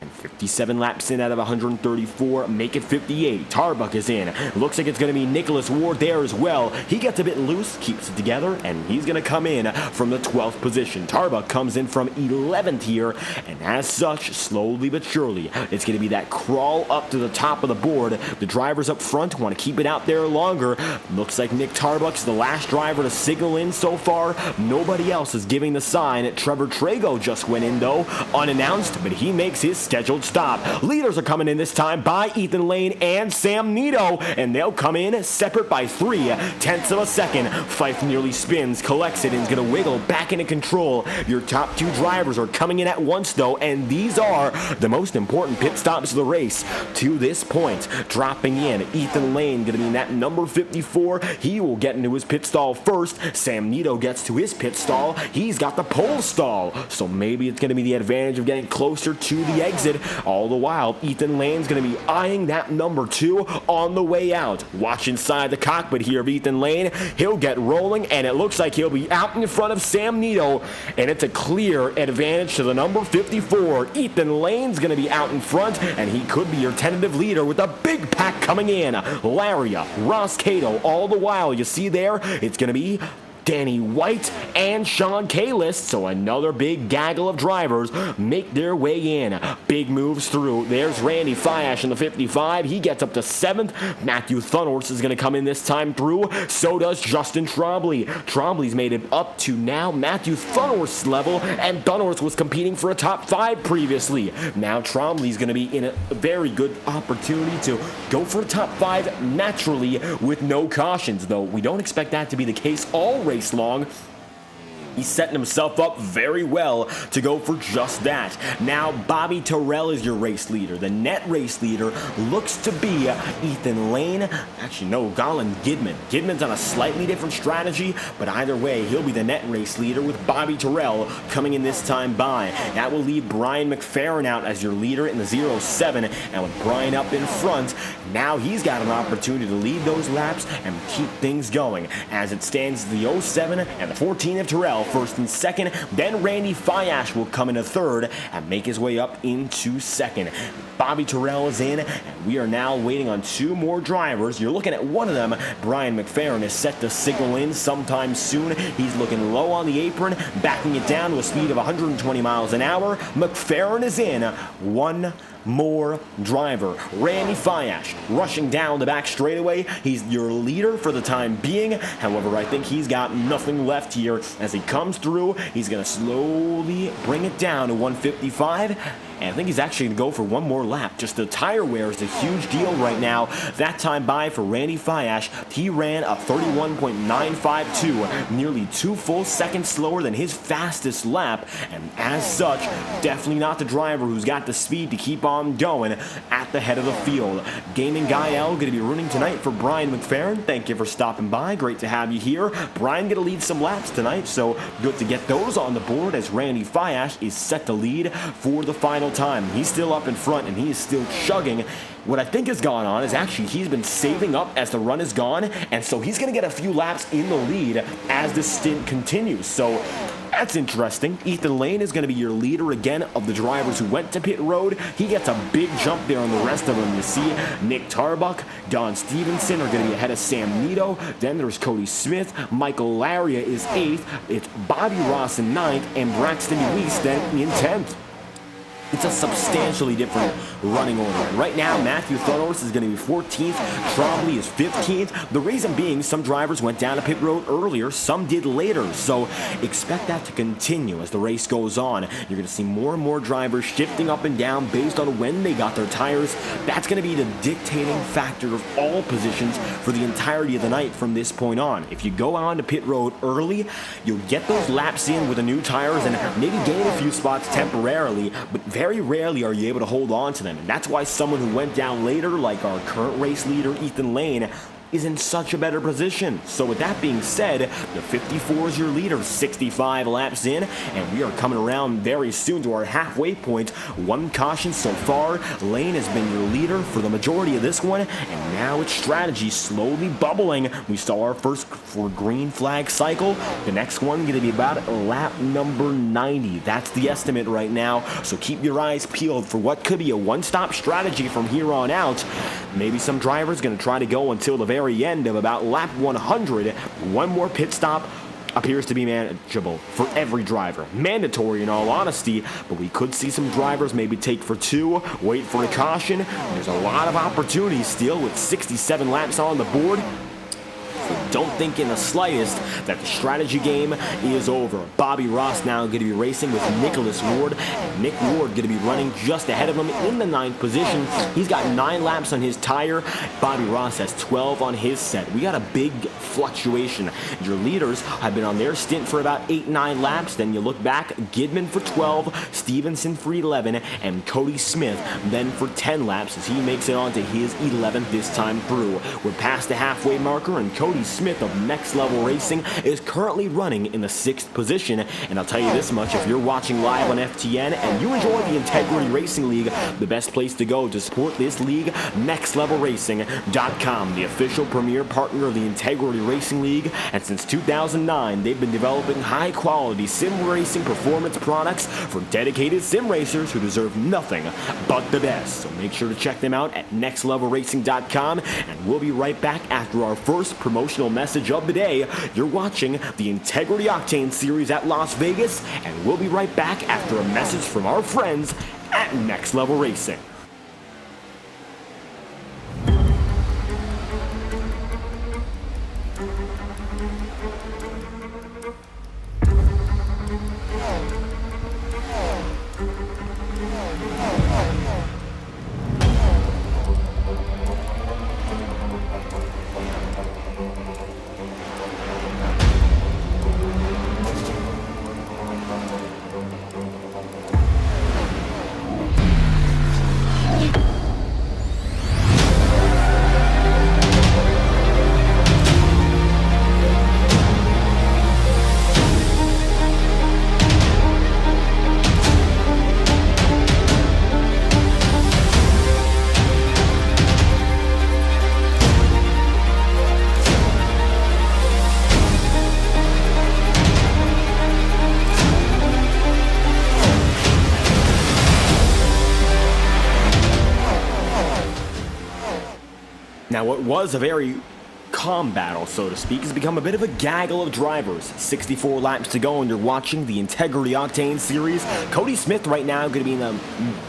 57 laps in out of 134, make it 58. Tarbuck is in. Looks like it's going to be Nicholas Ward there as well. He gets a bit loose, keeps it together, and he's going to come in from the 12th position. Tarbuck comes in from 11th here, and as such, slowly but surely, it's going to be that crawl up to the top of the board. The drivers up front want to keep it out there longer. Looks like Nick Tarbuck's the last driver to signal in so far. Nobody else is giving the sign. Trevor Trago just went in, though, unannounced, but he makes his scheduled stop. Leaders are coming in this time by Ethan Lane and Sam Nito, and they'll come in separate by 3/10 of a second. Fife nearly spins, collects it, and is going to wiggle back into control. Your top 2 drivers are coming in at once, though, and these are the most important pit stops of the race to this point. Dropping in, Ethan Lane going to be in that number 54. He will get into his pit stall first. Sam Nito gets to his pit stall. He's got the pole stall, so maybe it's going to be the advantage of getting closer to the exit. All the while, Ethan Lane's going to be eyeing that number 2 on the way out. Watch inside the cockpit here of Ethan Lane. He'll get rolling, and it looks like he'll be out in front of Sam Nito, and it's a clear advantage to the number 54. Ethan Lane's going to be out in front, and he could be your tentative leader with a big pack coming in. Laria, Ross Cato, all the while, you see there, it's going to be Danny White and Sean Kalis, so another big gaggle of drivers make their way in. Big moves through. There's Randy Fiash in the 55. He gets up to 7th. Matthew Thunhorse is going to come in this time through. So does Justin Trombley. Trombley's made it up to now Matthew Thunhorse's level, and Thunhorse was competing for a top 5 previously. Now Trombley's going to be in a very good opportunity to go for a top 5 naturally with no cautions, though we don't expect that to be the case all race long. He's setting himself up very well to go for just that. Now, Bobby Terrell is your race leader. The net race leader looks to be Ethan Lane. Actually, no, Colin Gidman. Gidman's on a slightly different strategy, but either way, he'll be the net race leader with Bobby Terrell coming in this time by. That will leave Brian McFerrin out as your leader in the 07, and with Brian up in front, now he's got an opportunity to lead those laps and keep things going. As it stands, the 07 and the 14 of Terrell first and second. Then Randy Fiash will come into third and make his way up into second. Bobby Terrell is in, and we are now waiting on 2 more drivers. You're looking at one of them. Brian McFerrin is set to signal in sometime soon. He's looking low on the apron, backing it down to a speed of 120 miles an hour. McFerrin is in. One more driver. Randy Fiash rushing down the back straightaway. He's your leader for the time being. However, I think he's got nothing left here. As he comes through, he's going to slowly bring it down to 155. and I think he's actually going to go for one more lap. Just the tire wear is a huge deal right now. That time by for Randy Fiash, he ran a 31.952, nearly 2 full seconds slower than his fastest lap, and as such, definitely not the driver who's got the speed to keep on going at the head of the field. Gaming Guy L going to be running tonight for Brian McFerrin. Thank you for stopping by. Great to have you here. Brian going to lead some laps tonight, so good to get those on the board as Randy Fiash is set to lead for the final time. He's still up in front, and he is still chugging. What I think has gone on is actually he's been saving up as the run is gone, and so he's going to get a few laps in the lead as this stint continues. So that's interesting. Ethan Lane is going to be your leader again of the drivers who went to pit road. He gets a big jump there on the rest of them. You see Nick Tarbuck, Don Stevenson are going to be ahead of Sam Nito. Then there's Cody Smith. Michael Laria is 8th. It's Bobby Ross in 9th, and Braxton Luis then in 10th. It's a substantially different running order. Right now, Matthew Thunhorse is going to be 14th. Trombley is 15th. The reason being, some drivers went down to pit road earlier, some did later. So expect that to continue as the race goes on. You're going to see more and more drivers shifting up and down based on when they got their tires. That's going to be the dictating factor of all positions for the entirety of the night from this point on. If you go on to pit road early, you'll get those laps in with the new tires and maybe gain a few spots temporarily, but very rarely are you able to hold on to them. And that's why someone who went down later, like our current race leader, Ethan Lane, is in such a better position. So with that being said, the 54 is your leader, 65 laps in, and we are coming around very soon to our halfway point. One caution so far. Lane has been your leader for the majority of this one, and now it's strategy slowly bubbling. We saw our first for green flag cycle. The next one going to be about lap number 90. That's the estimate right now, so keep your eyes peeled for what could be a one-stop strategy from here on out. Maybe some drivers going to try to go until the very end of about lap 100. One more pit stop appears to be manageable for every driver. Mandatory in all honesty, but we could see some drivers maybe take for 2, wait for a caution. There's a lot of opportunities still with 67 laps on the board. So don't think in the slightest that the strategy game is over. Bobby Ross now going to be racing with Nicholas Ward, and Nick Ward going to be running just ahead of him in the 9th position. He's got 9 laps on his tire. Bobby Ross has 12 on his set. We got a big fluctuation. Your leaders have been on their stint for about 8-9 laps. Then you look back, Gidman for 12, Stevenson for 11, and Cody Smith then for 10 laps as he makes it on to his 11th this time through. We're past the halfway marker, and Cody Smith of Next Level Racing is currently running in the 6th position. And I'll tell you this much, if you're watching live on FTN and you enjoy the Integrity Racing League, the best place to go to support this league, nextlevelracing.com, the official premier partner of the Integrity Racing League. And since 2009, they've been developing high-quality sim racing performance products for dedicated sim racers who deserve nothing but the best. So make sure to check them out at nextlevelracing.com, and we'll be right back after our first promotional message of the day. You're watching the Integrity Octane Series at Las Vegas, and we'll be right back after a message from our friends at Next Level Racing. Now, what was a very calm battle, so to speak, has become a bit of a gaggle of drivers. 64 laps to go, and you're watching the Integrity Octane Series. Cody Smith right now going to be in the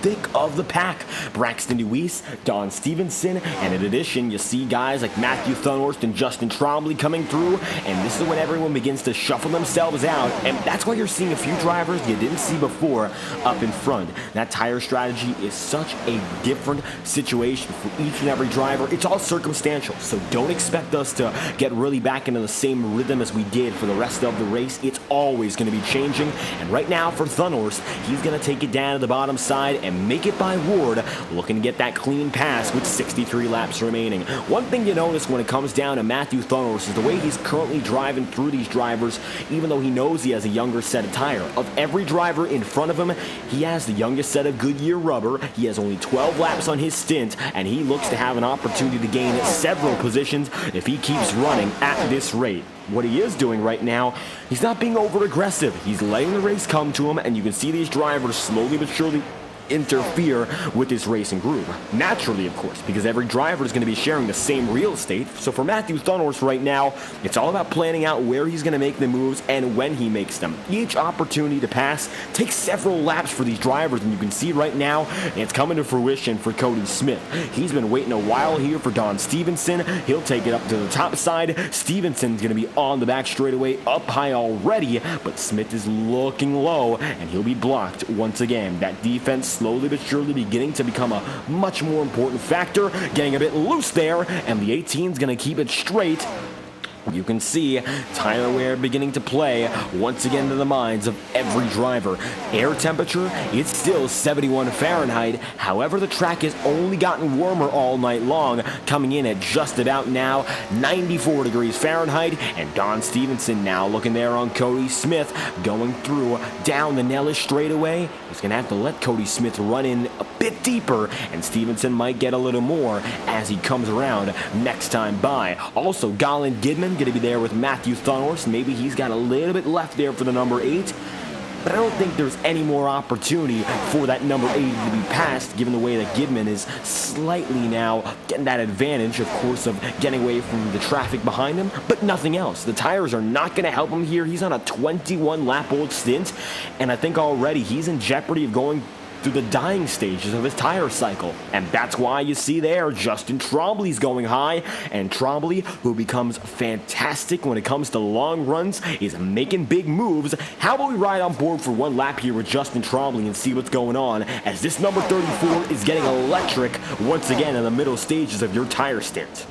thick of the pack. Braxton Deweese, Don Stevenson, and in addition, you see guys like Matthew Thunhorst and Justin Trombley coming through, and this is when everyone begins to shuffle themselves out, and that's why you're seeing a few drivers you didn't see before up in front. That tire strategy is such a different situation for each and every driver. It's all circumstantial, so don't expect us to get really back into the same rhythm as we did for the rest of the race. It's always going to be changing, and right now for Thunhorst, he's going to take it down to the bottom side and make it by Ward, looking to get that clean pass with 63 laps remaining. One thing you notice when it comes down to Matthew Thunhorst is the way he's currently driving through these drivers, even though he knows he has a younger set of tire. Of every driver in front of him, he has the youngest set of Goodyear rubber. He has only 12 laps on his stint, and he looks to have an opportunity to gain several positions if he keeps running at this rate. What he is doing right now, he's not being over-aggressive. He's letting the race come to him, and you can see these drivers slowly but surely interfere with this racing groove. Naturally, of course, because every driver is going to be sharing the same real estate. So for Matthew Thunhorst right now, it's all about planning out where he's going to make the moves and when he makes them. Each opportunity to pass takes several laps for these drivers, and you can see right now it's coming to fruition for Cody Smith. He's been waiting a while here for Don Stevenson. He'll take it up to the top side. Stevenson's going to be on the back straightaway, up high already, but Smith is looking low, and he'll be blocked once again. That defense slowly but surely beginning to become a much more important factor, getting a bit loose there, and the 18's going to keep it straight. You can see tire wear beginning to play once again to the minds of every driver. Air temperature, it's still 71 Fahrenheit. However, the track has only gotten warmer all night long, coming in at just about now 94 degrees Fahrenheit. And Don Stevenson now looking there on Cody Smith, going through down the Nellis straightaway. He's going to have to let Cody Smith run in a bit deeper, and Stevenson might get a little more as he comes around next time by. Also, Colin Gidman going to be there with Matthew Thunhorst. Maybe he's got a little bit left there for the number 8, but I don't think there's any more opportunity for that number 80 to be passed, given the way that Gidman is slightly now getting that advantage, of course, of getting away from the traffic behind him, but nothing else. The tires are not going to help him here. He's on a 21-lap-old stint, and I think already he's in jeopardy of going through the dying stages of his tire cycle. And that's why you see there Justin Trombley's going high, and Trombley, who becomes fantastic when it comes to long runs, is making big moves. How about we ride on board for one lap here with Justin Trombley and see what's going on, as this number 34 is getting electric once again in the middle stages of your tire stint.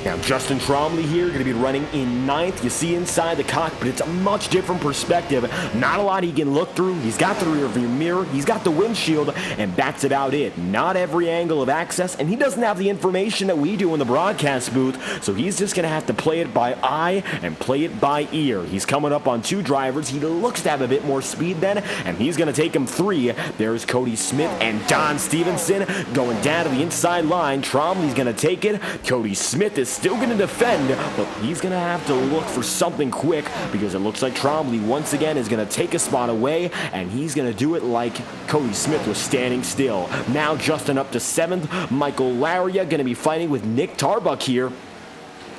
Now, Justin Trombley here going to be running in 9th. You see inside the cockpit, it's a much different perspective. Not a lot he can look through. He's got the rear view mirror, he's got the windshield, and that's about it. Not every angle of access, and he doesn't have the information that we do in the broadcast booth, so he's just going to have to play it by eye and play it by ear. He's coming up on 2 drivers. He looks to have a bit more speed then, and he's going to take him 3. There's Cody Smith and Don Stevenson going down to the inside line. Trombley's going to take it. Cody Smith is still going to defend, but he's going to have to look for something quick, because it looks like Trombley once again is going to take a spot away, and he's going to do it like Cody Smith was standing still. Now Justin up to 7th. Michael Laria going to be fighting with Nick Tarbuck here.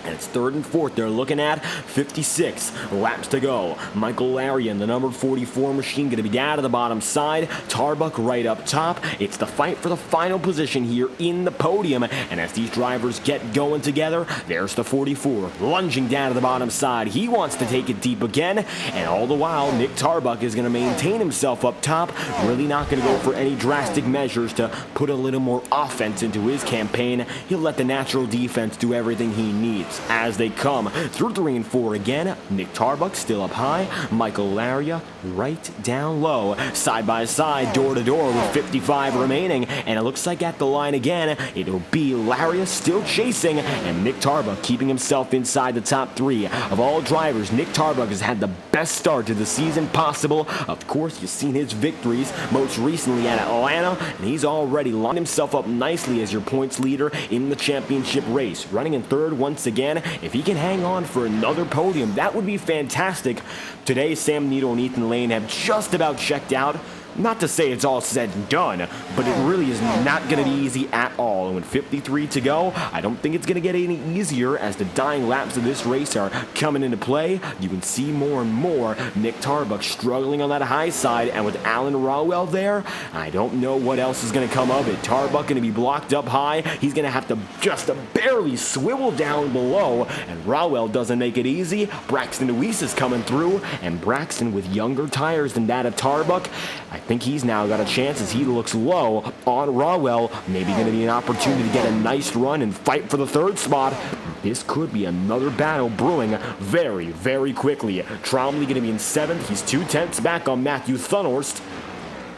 And it's 3rd and 4th. They're looking at 56 laps to go. Michael Larry and the number 44 machine going to be down to the bottom side. Tarbuck right up top. It's the fight for the final position here in the podium. And as these drivers get going together, there's the 44 lunging down to the bottom side. He wants to take it deep again. And all the while, Nick Tarbuck is going to maintain himself up top. Really not going to go for any drastic measures to put a little more offense into his campaign. He'll let the natural defense do everything he needs. laps as they come through 3 and 4 again. Nick Tarbuck still up high. Michael Laria right down low. Side by side, door to door with 55 remaining. And it looks like at the line again, it'll be Laria still chasing. And Nick Tarbuck keeping himself inside the top 3. Of all drivers, Nick Tarbuck has had the best start to the season possible. Of course, you've seen his victories, most recently at Atlanta. And he's already lined himself up nicely as your points leader in the championship race. Running in third once again. If he can hang on for another podium, that would be fantastic. Today, Sam Needle and Ethan Lane have just about checked out. Not to say it's all said and done, but it really is not going to be easy at all. And with 53 to go, I don't think it's going to get any easier as the dying laps of this race are coming into play. You can see more and more Nick Tarbuck struggling on that high side, and with Alan Rawell there, I don't know what else is going to come of it. Tarbuck going to be blocked up high. He's going to have to just barely swivel down below, and Rawell doesn't make it easy. Braxton Deweese is coming through, and Braxton with younger tires than that of Tarbuck. I think he's now got a chance as he looks low on Rawell. Maybe going to be an opportunity to get a nice run and fight for the third spot. This could be another battle brewing very, very quickly. Trombley going to be in 7th. He's 2/10 back on Matthew Thunhorst.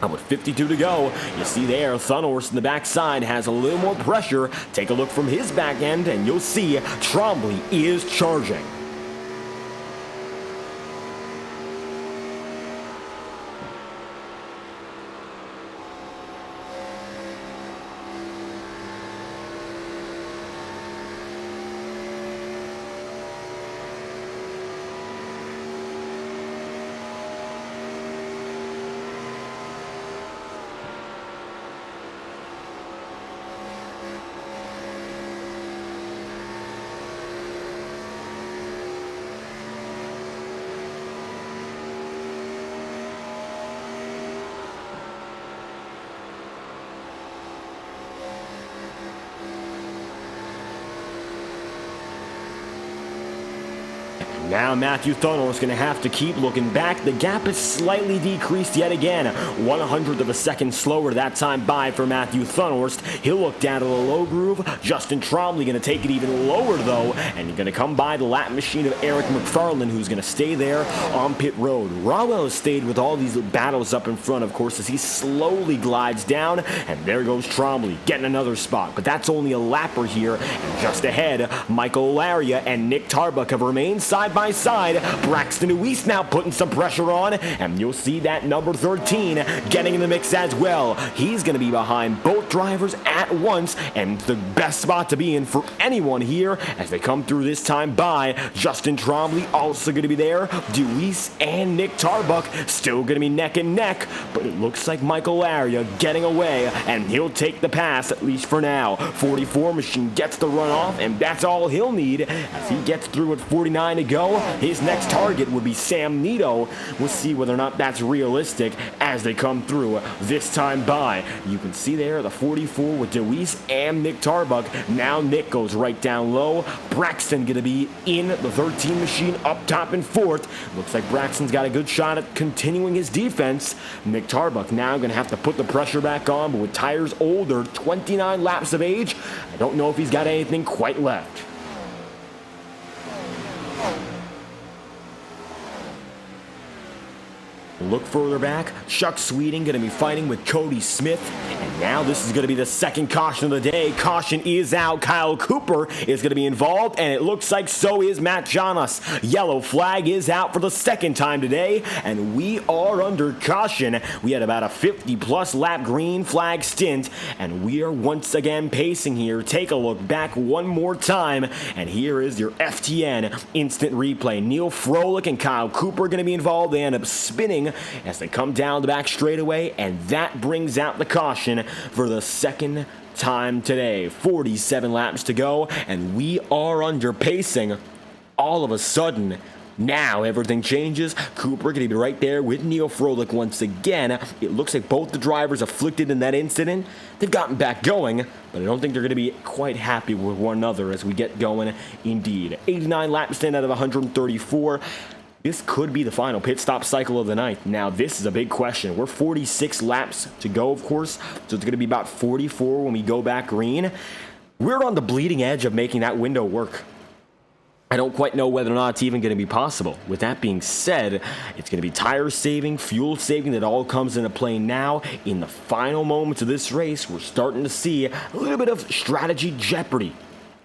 And with 52 to go, you see there, Thunhorst in the backside has a little more pressure. Take a look from his back end, and you'll see Trombley is charging. Now Matthew Thunhorst is going to have to keep looking back. The gap is slightly decreased yet again. 1/100 of a second slower that time by for Matthew Thunhorst. He'll look down to the low groove. Justin Trombley going to take it even lower though, and you're going to come by the lap machine of Eric McFarland, who's going to stay there on pit road. Rawell has stayed with all these battles up in front, of course, as he slowly glides down, and there goes Trombley getting another spot. But that's only a lapper here, and just ahead, Michael Laria and Nick Tarbuck have remained side by side. Braxton Deweese now putting some pressure on, and you'll see that number 13 getting in the mix as well. He's going to be behind both drivers at once, and the best spot to be in for anyone here as they come through this time by. Justin Trombley also going to be there. Deweese and Nick Tarbuck still going to be neck and neck, but it looks like Michael Laria getting away, and he'll take the pass at least for now. 44 machine gets the run off, and that's all he'll need as he gets through at 49 to go. His next target would be Sam Needle. We'll see whether or not that's realistic as they come through this time by. You can see there the 44 with Deweese and Nick Tarbuck. Now Nick goes right down low. Braxton going to be in the 13 machine up top in 4th. Looks like Braxton's got a good shot at continuing his defense. Nick Tarbuck now going to have to put the pressure back on, but with tires older, 29 laps of age, I don't know if he's got anything quite left. Look further back, Chuck Sweeting going to be fighting with Cody Smith, and now this is going to be the second caution of the day. Caution is out. Kyle Cooper is going to be involved, and it looks like so is Matt Jonas. Yellow flag is out for the second time today, and we are under caution. We had about a 50-plus lap green flag stint, and we are once again pacing here. Take a look back one more time, and here is your FTN instant replay. Neil Froelich and Kyle Cooper are going to be involved. They end up spinning as they come down the back straightaway, and that brings out the caution for the second time today. 47 laps to go, and we are under pacing. All of a sudden, now everything changes. Cooper going to be right there with Neil Froelich once again. It looks like both the drivers afflicted in that incident, they've gotten back going, but I don't think they're going to be quite happy with one another as we get going indeed. 89 lap stand out of 134. This could be the final pit stop cycle of the night. Now, this is a big question. We're 46 laps to go, of course, so it's going to be about 44 when we go back green. We're on the bleeding edge of making that window work. I don't quite know whether or not it's even going to be possible. With that being said, it's going to be tire saving, fuel saving that all comes into play now. In the final moments of this race, we're starting to see a little bit of strategy jeopardy.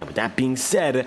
And with that being said,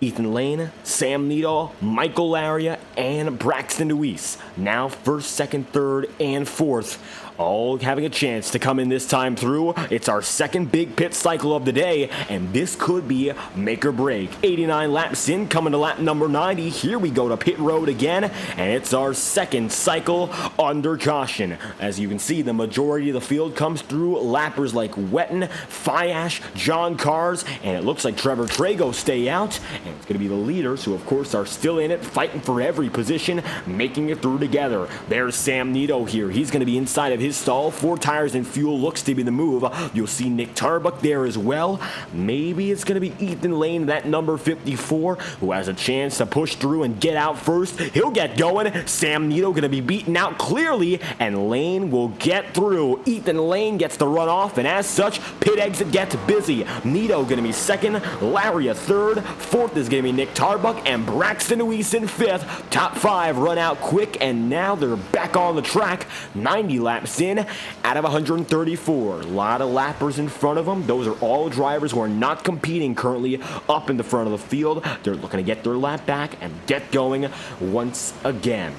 Ethan Lane, Sam Needle, Michael Laria, and Braxton Deweese, now first, second, third, and fourth, all having a chance to come in this time through. It's our second big pit cycle of the day, and this could be make or break. 89 laps in, coming to lap number 90. Here we go to pit road again, and it's our second cycle under caution. As you can see, the majority of the field comes through lappers like Wetton, Fiash, John Cars, and it looks like Trevor Trago stay out, and it's going to be the leaders who, of course, are still in it, fighting for every position, making it through together. There's Sam Nito here. He's going to be inside of his stall. 4 tires and fuel looks to be the move. You'll see Nick Tarbuck there as well. Maybe it's going to be Ethan Lane, that number 54, who has a chance to push through and get out first. He'll get going. Sam Nito going to be beaten out clearly, and Lane will get through. Ethan Lane gets the run off, and as such, pit exit gets busy. Nito going to be second, Larry a third, fourth is going to be Nick Tarbuck, and Braxton Deweese in fifth. Top 5 run out quick, and now they're back on the track. 90 laps in out of 134. A lot of lappers in front of them. Those are all drivers who are not competing currently up in the front of the field. They're looking to get their lap back and get going once again.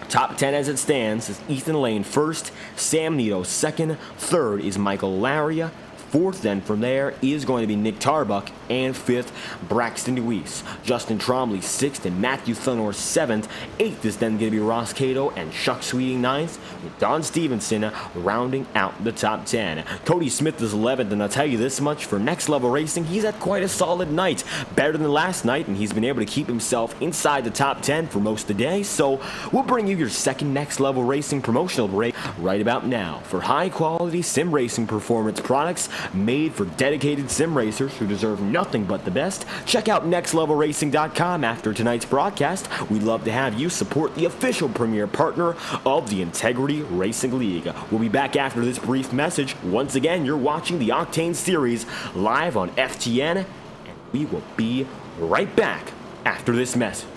Top 10 as it stands is Ethan Lane first, Sam Nito second, third is Michael Laria, fourth then from there is going to be Nick Tarbuck, and fifth, Braxton Deweese. Justin Trombley sixth and Matthew Thunor seventh. Eighth is then going to be Ross Cato and Chuck Sweeting ninth, with Don Stevenson rounding out the top 10. Cody Smith is 11th, and I'll tell you this much, for Next Level Racing, he's had quite a solid night. Better than last night, and he's been able to keep himself inside the top 10 for most of the day, so we'll bring you your second Next Level Racing promotional break right about now. For high-quality sim racing performance products made for dedicated sim racers who deserve nothing but the best, check out nextlevelracing.com after tonight's broadcast. We'd love to have you support the official premier partner of the Integrity Racing League. We'll be back after this brief message. Once again, you're watching the Octane Series live on FTN, and we will be right back after this message.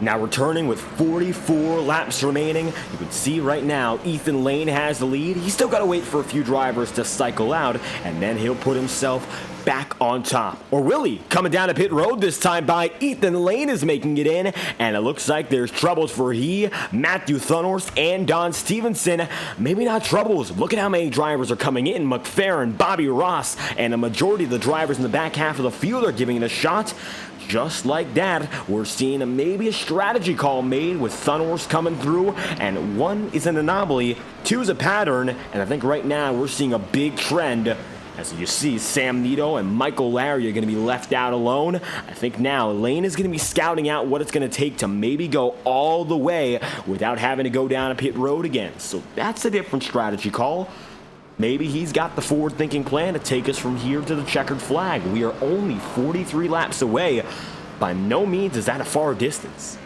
Now returning with 44 laps remaining, you can see right now Ethan Lane has the lead. He's still got to wait for a few drivers to cycle out, and then he'll put himself back on top. Or will he? Coming down to pit road this time by Ethan Lane is making it in, and it looks like there's troubles for Matthew Thunhorst, and Don Stevenson. Maybe not troubles. Look at how many drivers are coming in. McFerrin, Bobby Ross, and a majority of the drivers in the back half of the field are giving it a shot. Just like that, we're seeing maybe a strategy call made with Thunhorst coming through, and 1 is an anomaly, 2 is a pattern, and I think right now we're seeing a big trend. As you see, Sam Nito and Michael Larry are going to be left out alone. I think now Lane is going to be scouting out what it's going to take to maybe go all the way without having to go down a pit road again. So that's a different strategy call. Maybe he's got the forward-thinking plan to take us from here to the checkered flag. We are only 43 laps away. By no means is that a far distance.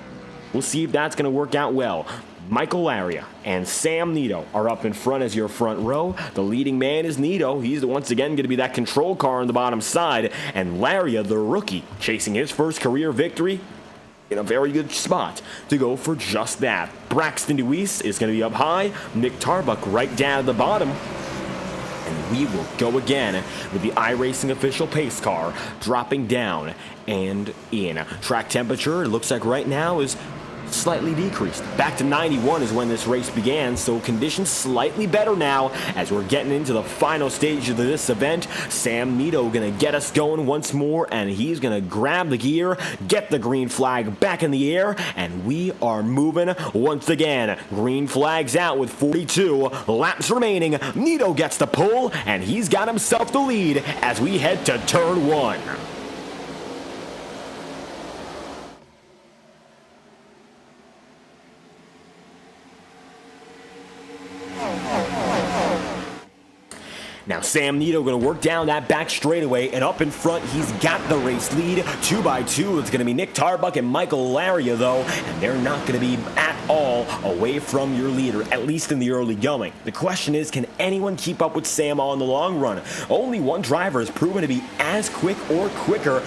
We'll see if that's going to work out well. Michael Laria and Sam Nito are up in front as your front row. The leading man is Nito. He's once again going to be that control car on the bottom side. And Laria, the rookie, chasing his first career victory, in a very good spot to go for just that. Braxton Deweese is going to be up high. Nick Tarbuck right down at the bottom. And we will go again with the iRacing official pace car dropping down and in. Track temperature, it looks like right now, is slightly decreased. Back to 91 is when this race began, so conditions slightly better now as we're getting into the final stage of this event. Sam Nito gonna get us going once more, and he's gonna grab the gear, get the green flag back in the air, and we are moving once again. Green flag's out with 42 laps remaining. Nito gets the pole, and he's got himself the lead as we head to turn 1. Now Sam Nito going to work down that back straightaway, and up in front he's got the race lead. 2x2, it's going to be Nick Tarbuck and Michael Laria though, and they're not going to be at all away from your leader, at least in the early going. The question is, can anyone keep up with Sam on the long run? Only one driver has proven to be as quick or quicker,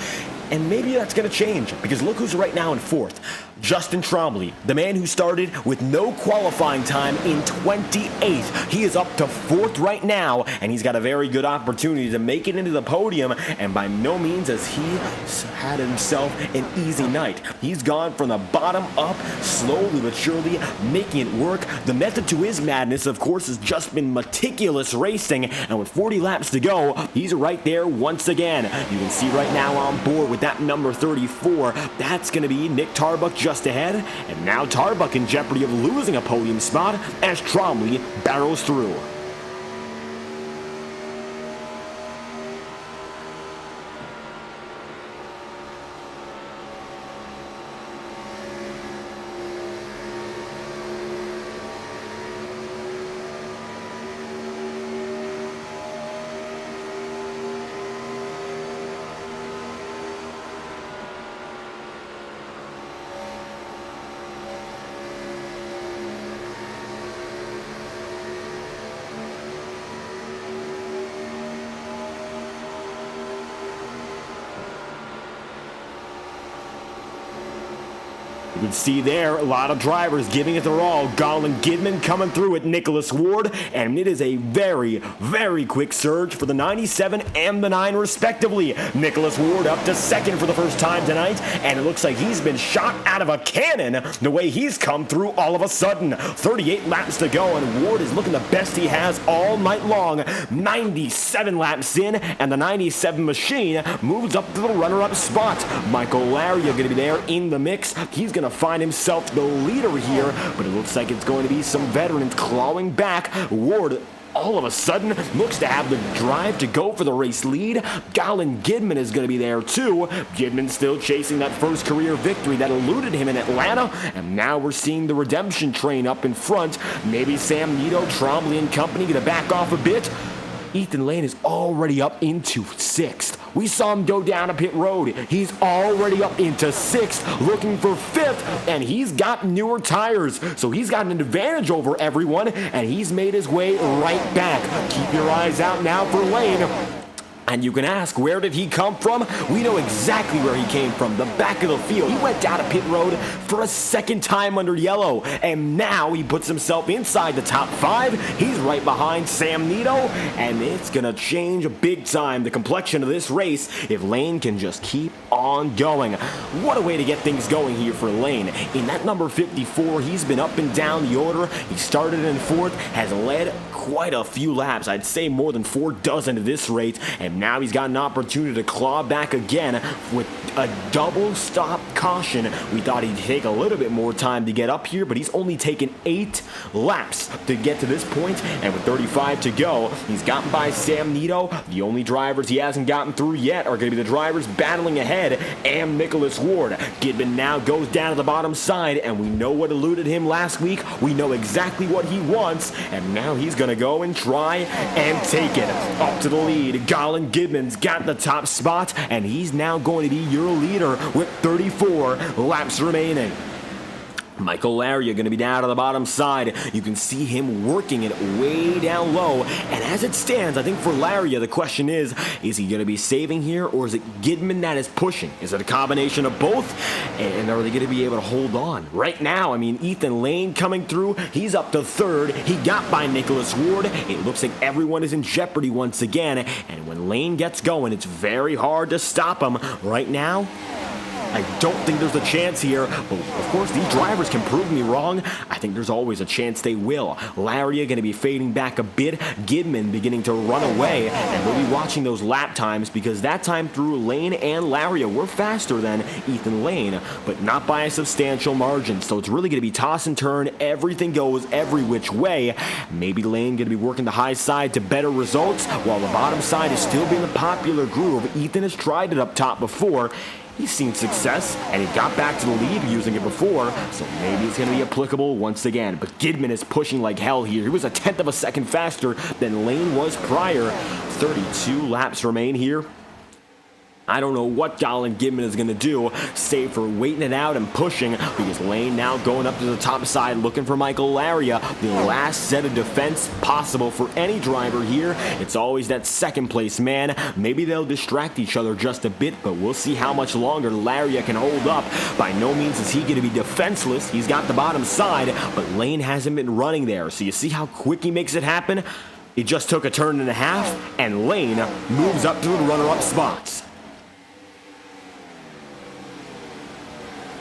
and maybe that's going to change, because look who's right now in 4th. Justin Trombley, the man who started with no qualifying time in 28th. He is up to 4th right now, and he's got a very good opportunity to make it into the podium, and by no means has he had himself an easy night. He's gone from the bottom up, slowly but surely, making it work. The method to his madness, of course, has just been meticulous racing, and with 40 laps to go, he's right there once again. You can see right now on board with that number 34, that's going to be Nick Tarbuck just ahead, and now Tarbuck in jeopardy of losing a podium spot as Trombley barrels through. You can see there a lot of drivers giving it their all. Colin Gidman coming through with Nicholas Ward, and it is a very, very quick surge for the 97 and the 9 respectively. Nicholas Ward up to 2nd for the first time tonight, and it looks like he's been shot out of a cannon the way he's come through all of a sudden. 38 laps to go, and Ward is looking the best he has all night long. 97 laps in, and the 97 machine moves up to the runner-up spot. Michael Laria going to be there in the mix. He's going to find himself the leader here, but it looks like it's going to be some veterans clawing back. Ward all of a sudden looks to have the drive to go for the race lead. Colin Gidman is going to be there too. Gidman still chasing that first career victory that eluded him in Atlanta, and now we're seeing the redemption train up in front. Maybe Sam Nito, Trombley and company going to back off a bit. Ethan Lane is already up into 6th. We saw him go down a pit road. He's already up into 6th, looking for 5th, and he's got newer tires, so he's got an advantage over everyone, and he's made his way right back. Keep your eyes out now for Lane. And you can ask, where did he come from? We know exactly where he came from, the back of the field. He went down a pit road for a second time under yellow, and now he puts himself inside the top 5. He's right behind Sam Nito, and it's going to change big time the complexion of this race if Lane can just keep on going. What a way to get things going here for Lane. In that number 54, he's been up and down the order. He started in 4th, has led quite a few laps. I'd say more than 4 dozen at this rate, and now he's got an opportunity to claw back again with a double stop caution. We thought he'd take a little bit more time to get up here, but he's only taken 8 laps to get to this point, and with 35 to go, he's gotten by Sam Nito. The only drivers he hasn't gotten through yet are going to be the drivers battling ahead and Nicholas Ward. Gidman now goes down to the bottom side, and we know what eluded him last week. We know exactly what he wants, and now he's going to go and try and take it. Up to the lead, Colin Gidman's got the top spot, and he's now going to be your leader with 34 laps remaining. Michael Laria going to be down to the bottom side. You can see him working it way down low. And as it stands, I think for Laria, the question is he going to be saving here, or is it Gidman that is pushing? Is it a combination of both? And are they going to be able to hold on? Right now, I mean, Ethan Lane coming through. He's up to 3rd. He got by Nicholas Ward. It looks like everyone is in jeopardy once again. And when Lane gets going, it's very hard to stop him. Right now, I don't think there's a chance here, but of course these drivers can prove me wrong. I think there's always a chance they will. Lariat going to be fading back a bit, Gidman beginning to run away, and we'll be watching those lap times because that time through Lane and Lariat were faster than Ethan Lane, but not by a substantial margin. So it's really going to be toss and turn, everything goes every which way. Maybe Lane going to be working the high side to better results, while the bottom side is still being the popular groove. Ethan has tried it up top before. He's seen success, and he got back to the lead using it before, so maybe it's going to be applicable once again. But Gidman is pushing like hell here. He was a tenth of a second faster than Lane was prior. 32 laps remain here. I don't know what Colin Gidman is going to do, save for waiting it out and pushing, because Lane now going up to the top side looking for Michael Lariat. The last set of defense possible for any driver here. It's always that second place man. Maybe they'll distract each other just a bit, but we'll see how much longer Lariat can hold up. By no means is he going to be defenseless. He's got the bottom side, but Lane hasn't been running there. So you see how quick he makes it happen? He just took a turn and a half, and Lane moves up to the runner-up spots.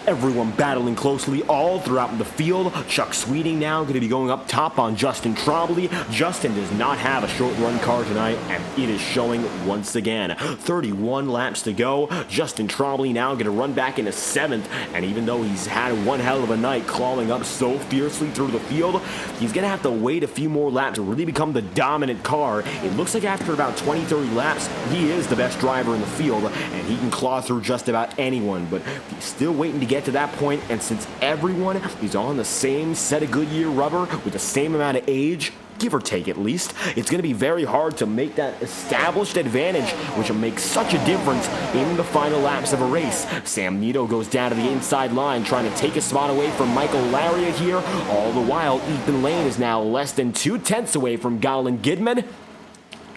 Everyone battling closely all throughout the field. Chuck Sweeting now going to be going up top on Justin Trombley. Justin does not have a short run car tonight, and it is showing once again. 31 laps to go. Justin Trombley now going to run back into 7th, and even though he's had one hell of a night clawing up so fiercely through the field, he's going to have to wait a few more laps to really become the dominant car. It looks like after about 20-30 laps, he is the best driver in the field, and he can claw through just about anyone, but he's still waiting to get to that point, and since everyone is on the same set of Goodyear rubber with the same amount of age, give or take at least, it's going to be very hard to make that established advantage, which will make such a difference in the final laps of a race. Sam Nito goes down to the inside line, trying to take a spot away from Michael Lariat here. All the while, Ethan Lane is now less than 2/10 away from Colin Gidman.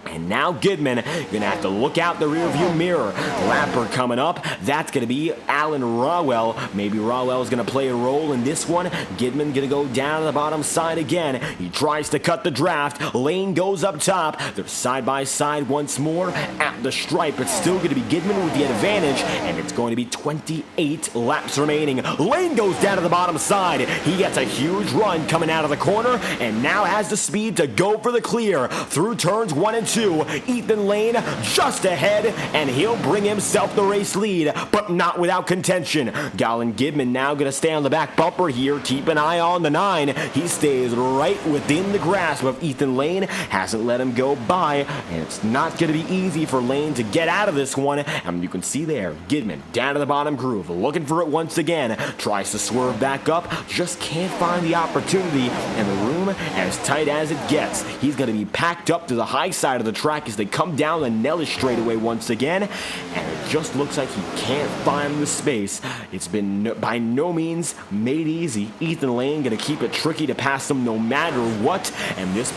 And now Gidman going to have to look out the rearview mirror. Lapper coming up. That's going to be Alan Rawell. Maybe Rawell is going to play a role in this one. Gidman going to go down to the bottom side again. He tries to cut the draft. Lane goes up top. They're side by side once more at the stripe. It's still going to be Gidman with the advantage, and it's going to be 28 laps remaining. Lane goes down to the bottom side. He gets a huge run coming out of the corner, and now has the speed to go for the clear through turns 1 and 2. Ethan Lane just ahead, and he'll bring himself the race lead, but not without contention. Colin Gidman now going to stay on the back bumper here. Keep an eye on the 9. He stays right within the grasp of Ethan Lane. Hasn't let him go by, and it's not going to be easy for Lane to get out of this one. And you can see there, Gidman down to the bottom groove, looking for it once again. Tries to swerve back up, just can't find the opportunity, and the room as tight as it gets. He's going to be packed up to the high side of the track as they come down the Nellis straightaway once again, and it just looks like he can't find the space. It's been by no means made easy. Ethan Lane going to keep it tricky to pass them no matter what, and this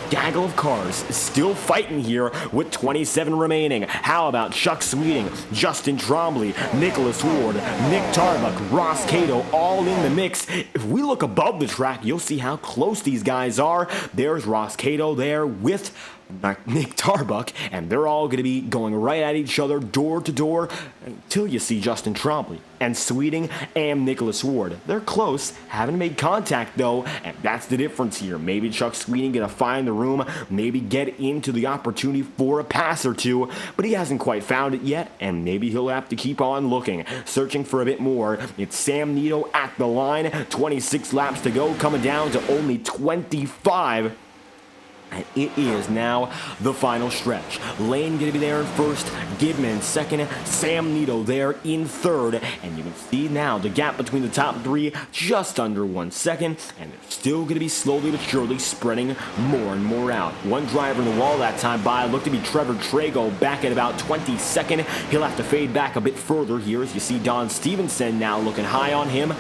gaggle of cars is still fighting here with 27 remaining. How about Chuck Sweeting, Justin Trombley, Nicholas Ward, Nick Tarbuck, Ross Cato, all in the mix? If we look above the track, you'll see how close these guys are. There's Ross Cato there with Nick Tarbuck, and they're all going to be going right at each other door to door until you see Justin Trombley and Sweeting and Nicholas Ward. They're close, haven't made contact though, and that's the difference here. Maybe Chuck Sweeting going to find the room, maybe get into the opportunity for a pass or two, but he hasn't quite found it yet, and maybe he'll have to keep on looking, searching for a bit more. It's Sam Nito at the line, 26 laps to go, coming down to only 25. And it is now the final stretch. Lane going to be there in first, Gidman in second, Sam Nito there in third. And you can see now the gap between the top 3 just under 1 second. And they're still going to be slowly but surely spreading more and more out. One driver in the wall that time by looked to be Trevor Trago back at about 22nd. He'll have to fade back a bit further here as you see Don Stevenson now looking high on him.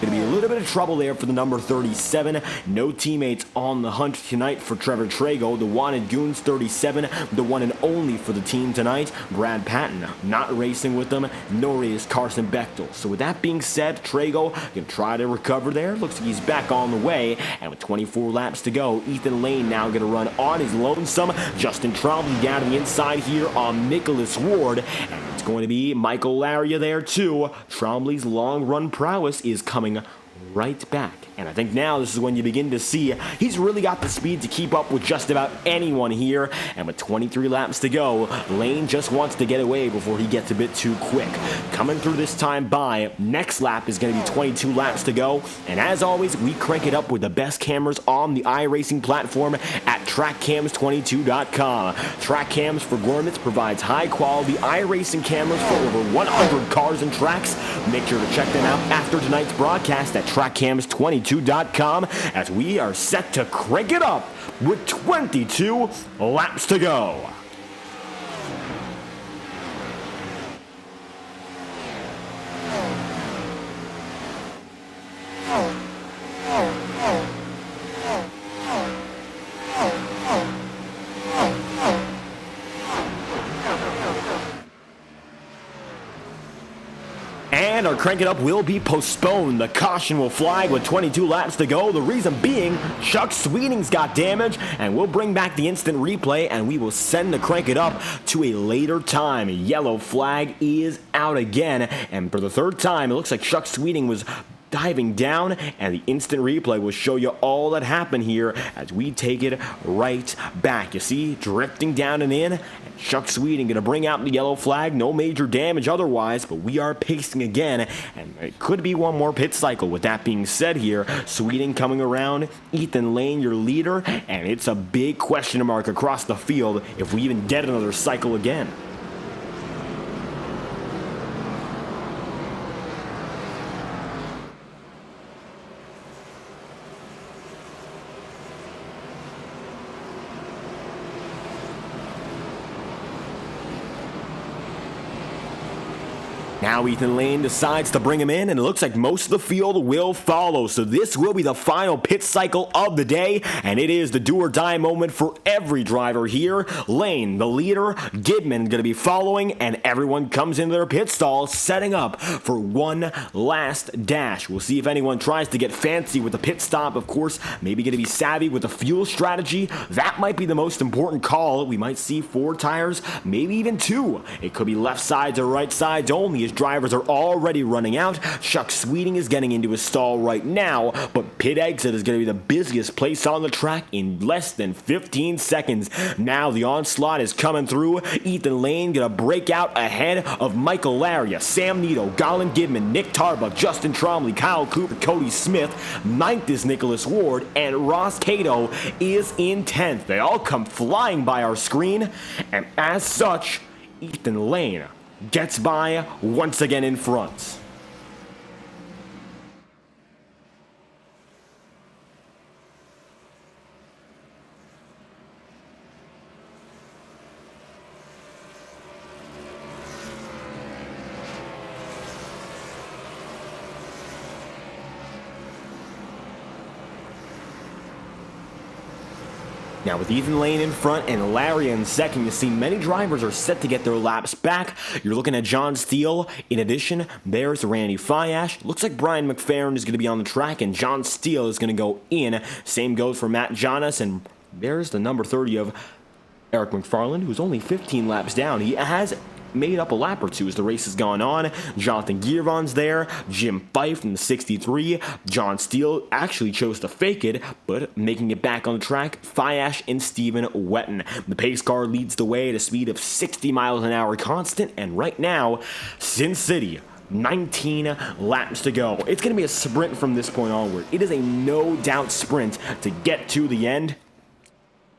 Going to be a little bit of trouble there for the number 37. No teammates on the hunt tonight for Trevor Trago. The wanted Goons 37, the one and only for the team tonight. Brad Patton not racing with them, nor is Carson Bechtel. So with that being said, Trago can try to recover there. Looks like he's back on the way. And with 24 laps to go, Ethan Lane now going to run on his lonesome. Justin Trombley down to the inside here on Nicholas Ward. And it's going to be Michael Laria there too. Trombley's long run prowess is coming right back. And I think now this is when you begin to see he's really got the speed to keep up with just about anyone here. And with 23 laps to go, Lane just wants to get away before he gets a bit too quick. Coming through this time by, next lap is going to be 22 laps to go. And as always, we crank it up with the best cameras on the iRacing platform at TrackCams22.com. TrackCams for Gourmets provides high-quality iRacing cameras for over 100 cars and tracks. Make sure to check them out after tonight's broadcast at TrackCams22.com as we are set to crank it up with 22 laps to go. And our crank it up will be postponed. The caution will flag with 22 laps to go. The reason being, Chuck Sweeting's got damage, and we'll bring back the instant replay, and we will send the crank it up to a later time. Yellow flag is out again, and for the third time, it looks like Chuck Sweeting was diving down, and the instant replay will show you all that happened here as we take it right back. You see, drifting down and in, and Chuck Sweeting going to bring out the yellow flag. No major damage otherwise, but we are pacing again, and it could be one more pit cycle. With that being said here, Sweeting coming around, Ethan Lane your leader, and it's a big question mark across the field if we even get another cycle again. Now Ethan Lane decides to bring him in, and it looks like most of the field will follow. So this will be the final pit cycle of the day, and it is the do-or-die moment for every driver here. Lane, the leader, Gidman going to be following, and everyone comes into their pit stall, setting up for one last dash. We'll see if anyone tries to get fancy with the pit stop. Of course, maybe going to be savvy with the fuel strategy. That might be the most important call. We might see 4 tires, maybe even 2. It could be left sides or right sides only, as drivers are already running out. Chuck Sweeting is getting into his stall right now, but pit exit is going to be the busiest place on the track in less than 15 seconds. Now the onslaught is coming through. Ethan Lane going to break out ahead of Michael Laria, Sam Nito, Colin Gidman, Nick Tarbuck, Justin Trombley, Kyle Cooper, Cody Smith. Ninth is Nicholas Ward, and Ross Cato is in 10th. They all come flying by our screen, and as such, Ethan Lane gets by once again in front. Now with Ethan Lane in front and Larry in second, you see many drivers are set to get their laps back. You're looking at John Steele. In addition, there's Randy Fiash. Looks like Brian McFerrin is going to be on the track, and John Steele is going to go in. Same goes for Matt Jonas, and there's the number 30 of Eric McFarland, who's only 15 laps down. He has made up a lap or two as the race has gone on. Jonathan Gearvon's there, Jim Fife in the 63. John Steele actually chose to fake it, but making it back on the track, Fiash and Stephen Wetton. The pace car leads the way at a speed of 60 miles an hour constant, and right now, Sin City, 19 laps to go. It's going to be a sprint from this point onward. It is a no-doubt sprint to get to the end.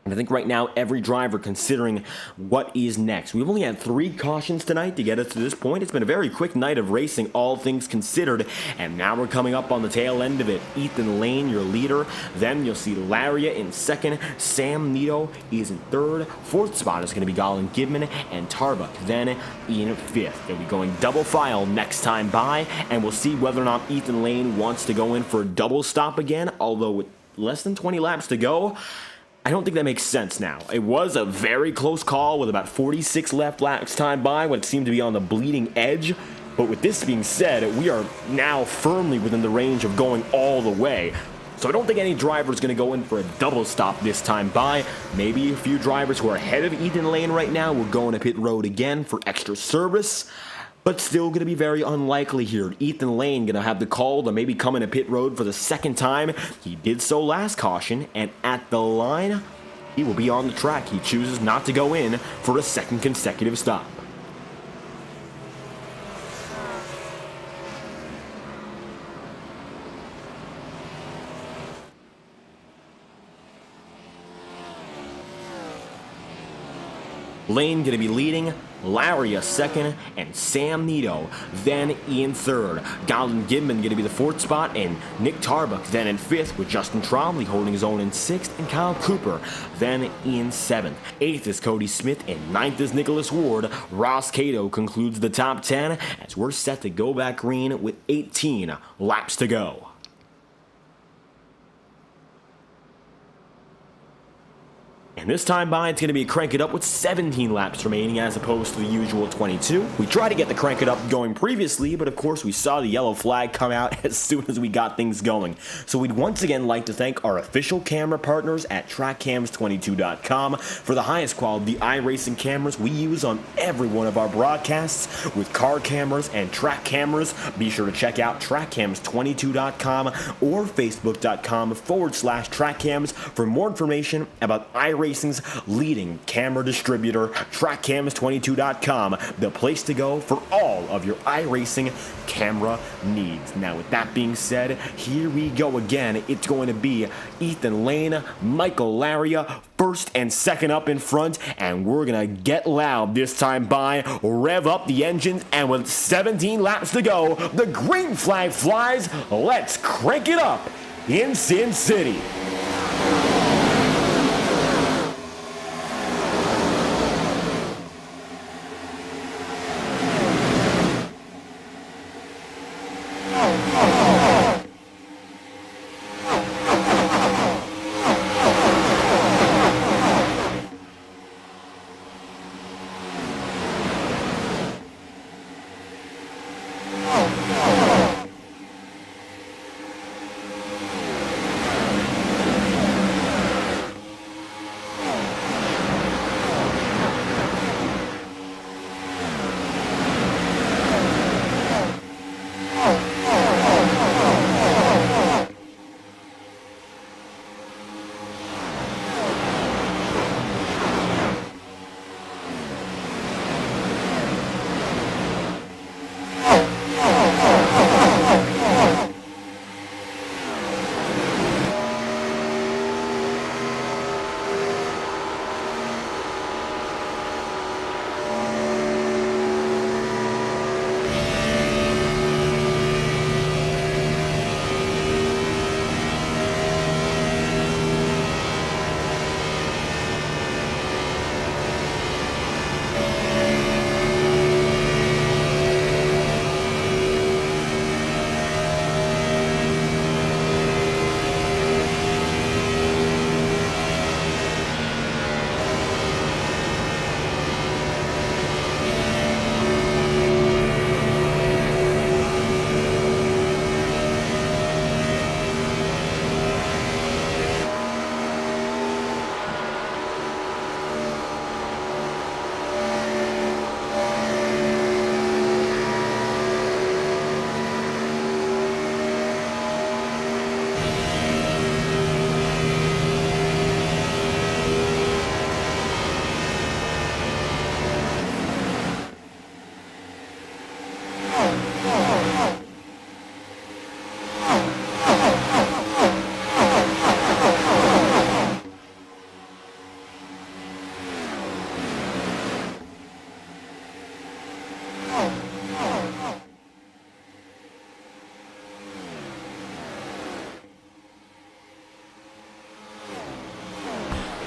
And I think right now, every driver considering what is next. We've only had 3 cautions tonight to get us to this point. It's been a very quick night of racing, all things considered. And now we're coming up on the tail end of it. Ethan Lane, your leader. Then you'll see Laria in second. Sam Nito is in third. Fourth spot is going to be Colin Gidman and Tarbuck. Then in fifth. They'll be going double file next time by. And we'll see whether or not Ethan Lane wants to go in for a double stop again. Although with less than 20 laps to go, I don't think that makes sense now. It was a very close call with about 46 left laps time by when it seemed to be on the bleeding edge. But with this being said, we are now firmly within the range of going all the way. So I don't think any driver is going to go in for a double stop this time by. Maybe a few drivers who are ahead of Ethan Lane right now will go into pit road again for extra service. But still going to be very unlikely here. Ethan Lane going to have the call to maybe come into pit road for the second time. He did so last caution, and at the line, he will be on the track. He chooses not to go in for a second consecutive stop. Lane going to be leading, Larry a second, and Sam Nito then in third. Galen Gidman going to be the fourth spot, and Nick Tarbuck then in fifth, with Justin Trombley holding his own in sixth, and Kyle Cooper then in seventh. Eighth is Cody Smith, and ninth is Nicholas Ward. Ross Cato concludes the top 10 as we're set to go back green with 18 laps to go. And this time by, it's going to be a crank it up with 17 laps remaining as opposed to the usual 22. We tried to get the crank it up going previously, but of course we saw the yellow flag come out as soon as we got things going. So we'd once again like to thank our official camera partners at TrackCams22.com for the highest quality iRacing cameras we use on every one of our broadcasts with car cameras and track cameras. Be sure to check out TrackCams22.com or Facebook.com/TrackCams for more information about iRacing's leading camera distributor, TrackCams22.com, the place to go for all of your iRacing camera needs. Now, with that being said, here we go again. It's going to be Ethan Lane, Michael Laria, first and second up in front, and we're going to get loud this time by, rev up the engines, and with 17 laps to go, the green flag flies. Let's crank it up in Sin City.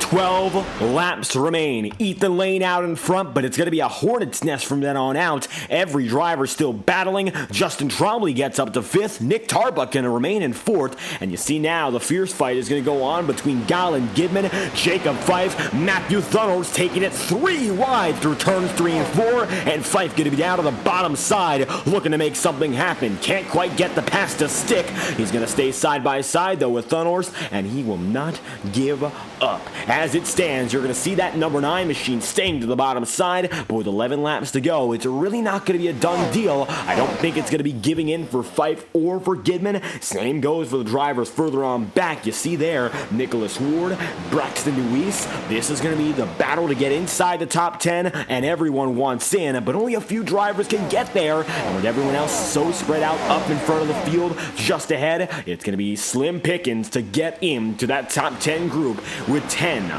12 laps remain. Ethan Lane out in front, but it's going to be a hornet's nest from then on out. Every driver still battling. Justin Trombley gets up to 5th. Nick Tarbuck going to remain in 4th. And you see now the fierce fight is going to go on between Gallon Gidman, Jacob Fife, Matthew Thunholz taking it 3 wide through turns 3 and 4. And Fife going to be down to the bottom side looking to make something happen. Can't quite get the pass to stick. He's going to stay side by side though with Thunholz, and he will not give up. As it stands, you're going to see that number 9 machine staying to the bottom side, but with 11 laps to go, it's really not going to be a done deal. I don't think it's going to be giving in for Fife or for Gidman. Same goes for the drivers further on back. You see there, Nicholas Ward, Braxton Deweese. This is going to be the battle to get inside the top 10, and everyone wants in, but only a few drivers can get there, and with everyone else so spread out up in front of the field just ahead, it's going to be slim pickings to get into that top 10 group with 10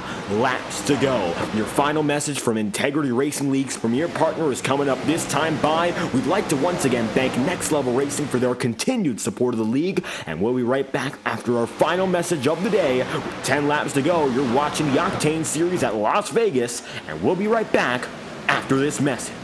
laps to go. Your final message from Integrity Racing League's premier partner is coming up this time by. We'd like to once again thank Next Level Racing for their continued support of the league, and we'll be right back after our final message of the day. With 10 laps to go, you're watching the Octane Series at Las Vegas, and we'll be right back after this message.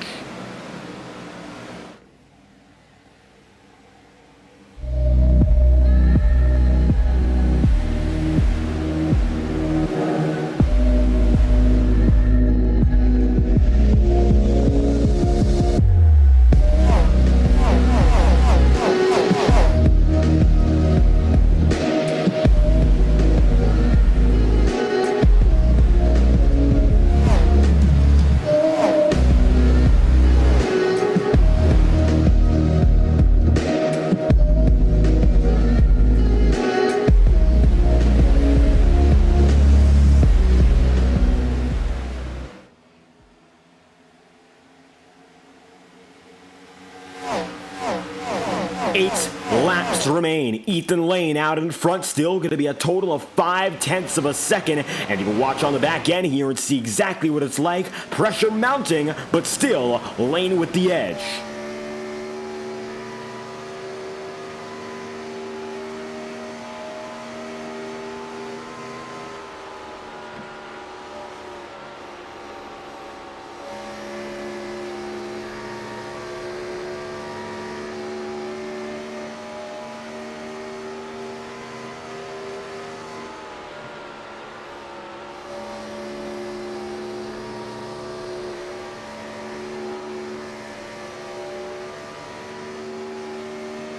Laps remain. Ethan Lane out in front, still going to be a total of 0.5 of a second, and you can watch on the back end here and see exactly what it's like. Pressure mounting, but still Lane with the edge.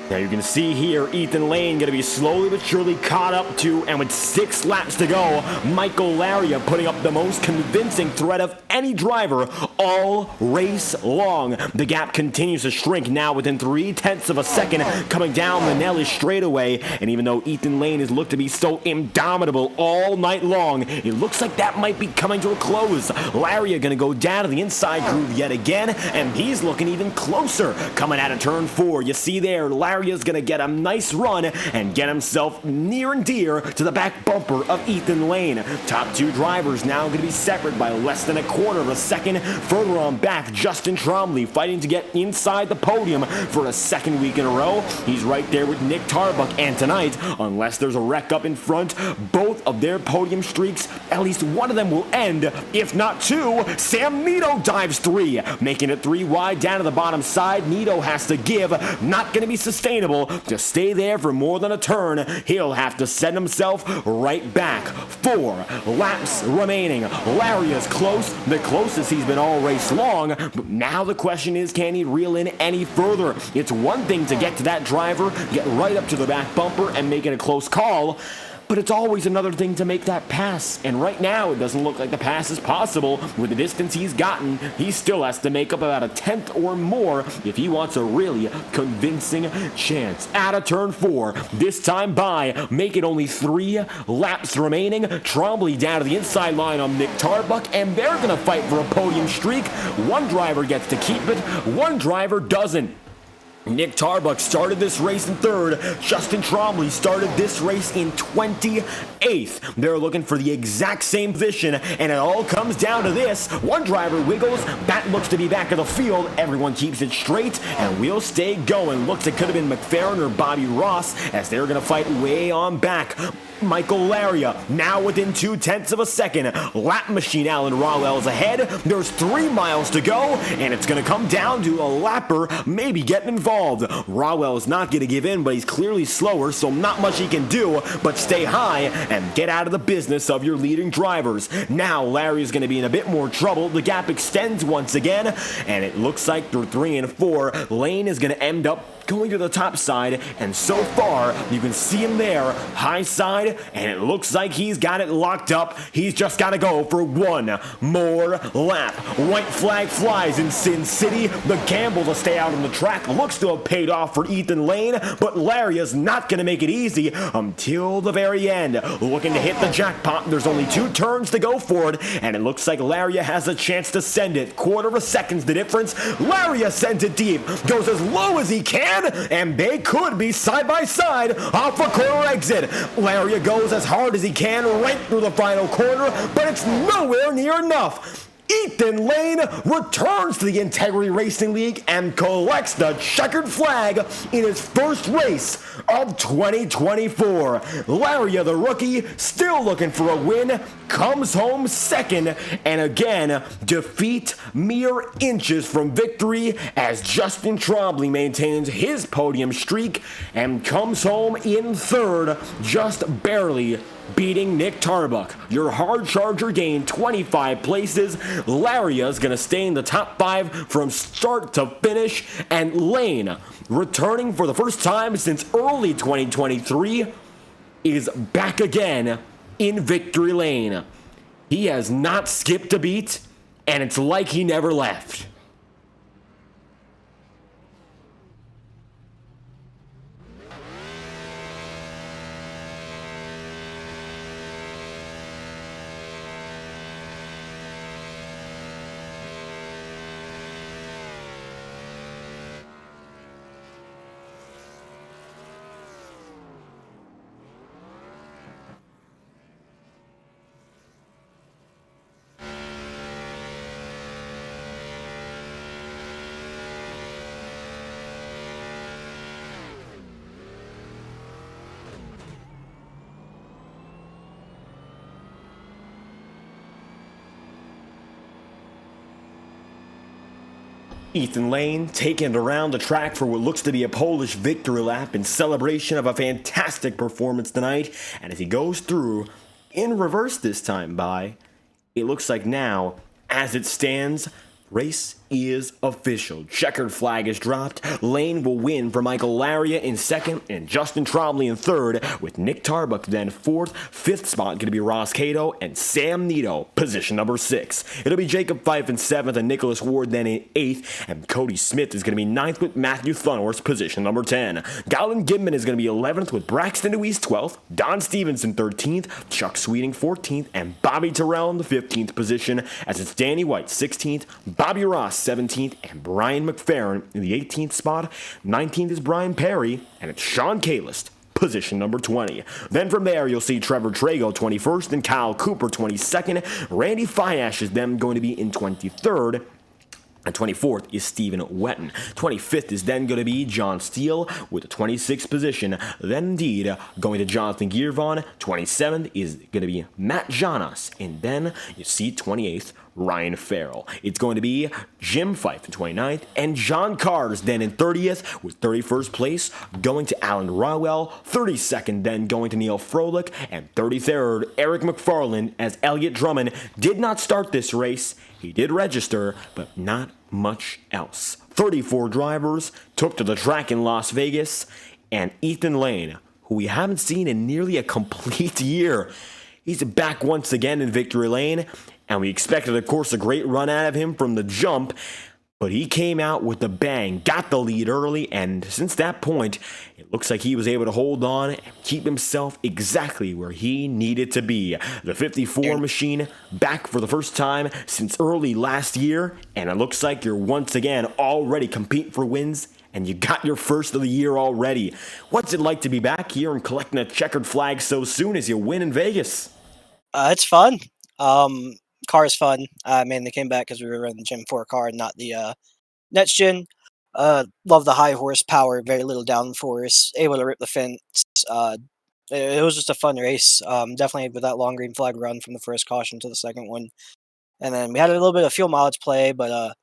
Now you can see here Ethan Lane going to be slowly but surely caught up to, and with 6 laps to go, Michael Laria putting up the most convincing threat of any driver all race long. The gap continues to shrink now within 0.3 of a second coming down the Nellis straightaway, and even though Ethan Lane has looked to be so indomitable all night long, it looks like that might be coming to a close. Laria going to go down to the inside groove yet again, and he's looking even closer coming out of turn 4. You see there, Laria's going to get a nice run and get himself near and dear to the back bumper of Ethan Lane. Top 2 drivers now going to be separate by less than 1/4 of a second. Further on back, Justin Trombley fighting to get inside the podium for a 2nd week in a row. He's right there with Nick Tarbuck, and tonight, unless there's a wreck up in front, both of their podium streaks, at least one of them will end, if not 2. Sam Nito dives 3, making it 3 wide down to the bottom side. Nito has to give, not going to be sustainable to stay there for more than a turn. He'll have to send himself right back. 4 laps remaining. Laria's close, the closest he's been all race long, but now the question is, can he reel in any further? It's one thing to get to that driver, get right up to the back bumper and make it a close call, but it's always another thing to make that pass, and right now it doesn't look like the pass is possible. With the distance he's gotten, he still has to make up about 1/10 or more if he wants a really convincing chance. Out of turn 4, this time by, make it only 3 laps remaining. Trombley down to the inside line on Nick Tarbuck, and they're going to fight for a podium streak. One driver gets to keep it, one driver doesn't. Nick Tarbuck started this race in third. Justin Trombley started this race in 28th. They're looking for the exact same position, and it all comes down to this. One driver wiggles, that looks to be back of the field. Everyone keeps it straight, and we'll stay going. Looks it could have been McFerrin or Bobby Ross, as they're going to fight way on back. Michael Laria now within 0.2 of a second. Lap machine Alan Rawell's ahead. There's 3 miles to go, and it's going to come down to a lapper maybe getting involved. Rawell is not going to give in, but he's clearly slower, so not much he can do but stay high and get out of the business of your leading drivers. Now Larry is going to be in a bit more trouble. The gap extends once again, and it looks like through 3 and 4, Lane is going to end up going to the top side, and so far you can see him there, high side, and it looks like he's got it locked up. He's just got to go for one more lap. White flag flies in Sin City. The gamble to stay out on the track looks to have paid off for Ethan Lane, but Larry is not going to make it easy until the very end. Looking to hit the jackpot. There's only 2 turns to go for it, and it looks like Laria has a chance to send it. Quarter of a second's the difference. Laria sends it deep, goes as low as he can, and they could be side by side off a corner exit. Laria goes as hard as he can right through the final corner, but it's nowhere near enough. Ethan Lane returns to the Integrity Racing League and collects the checkered flag in his first race of 2024. Laria, the rookie, still looking for a win, comes home second, and again, defeat mere inches from victory as Justin Trombley maintains his podium streak and comes home in third, just barely beating Nick Tarbuck. Your hard charger gained 25 places. Laria's going to stay in the top 5 from start to finish. And Lane, returning for the first time since early 2023, is back again in victory lane. He has not skipped a beat, and it's like he never left. Ethan Lane taking it around the track for what looks to be a Polish victory lap in celebration of a fantastic performance tonight. And as he goes through, in reverse this time it looks like now, as it stands, race is official. Checkered flag is dropped. Lane will win for Michael Laria in second and Justin Trombley in third, with Nick Tarbuck then fourth. Fifth spot going to be Ross Cato and Sam Nito, position number 6. It'll be Jacob Fife in seventh and Nicholas Ward then in eighth, and Cody Smith is going to be ninth with Matthew Thunhorst, position number 10. Galen Gibman is going to be 11th with Braxton Deweese 12th, Don Stevenson 13th, Chuck Sweeting 14th, and Bobby Terrell in the 15th position, as it's Danny White 16th, Bobby Ross 17th, and Brian McFerrin in the 18th spot. 19th is Brian Perry, and it's Sean Kalist, position number 20. Then from there, you'll see Trevor Trago 21st and Kyle Cooper 22nd. Randy Fiash is then going to be in 23rd. And 24th is Stephen Wetton. 25th is then going to be John Steele with the 26th position. Then indeed going to Jonathan Gearvon. 27th is going to be Matt Janas. And then you see 28th, Ryan Farrell. It's going to be Jim Fife in 29th, and John Cars then in 30th, with 31st place going to Alan Rowell, 32nd then going to Neil Froelich, and 33rd, Eric McFarland, as Elliott Drummond did not start this race. He did register, but not much else. 34 drivers took to the track in Las Vegas, and Ethan Lane, who we haven't seen in nearly a complete year, he's back once again in victory lane. And we expected, of course, a great run out of him from the jump, but he came out with a bang, got the lead early, and since that point, it looks like he was able to hold on and keep himself exactly where he needed to be. The 54 machine back for the first time since early last year, and it looks like you're once again already competing for wins and you got your first of the year already. What's it like to be back here and collecting a checkered flag so soon as you win in Vegas? It's fun. Car is fun. I mainly came back because we were running the Gen 4 car and not the Next-Gen. Love the high horsepower, very little downforce, able to rip the fence. Uh, it was just a fun race. Definitely with that long green flag run from the first caution to the second one. And then we had a little bit of fuel mileage play, but I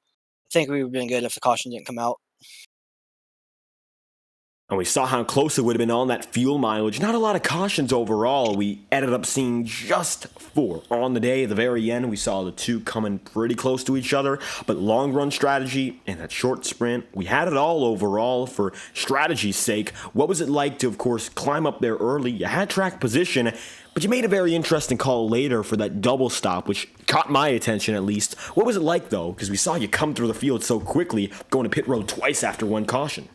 think we would have been good if the caution didn't come out. And we saw how close it would have been on that fuel mileage. Not a lot of cautions overall. We ended up seeing just 4 on the day. At the very end, we saw the two coming pretty close to each other. But long run strategy and that short sprint, we had it all overall for strategy's sake. What was it like to, of course, climb up there early? You had track position, but you made a very interesting call later for that double stop, which caught my attention at least. What was it like, though? Because we saw you come through the field so quickly, going to pit road twice after one caution.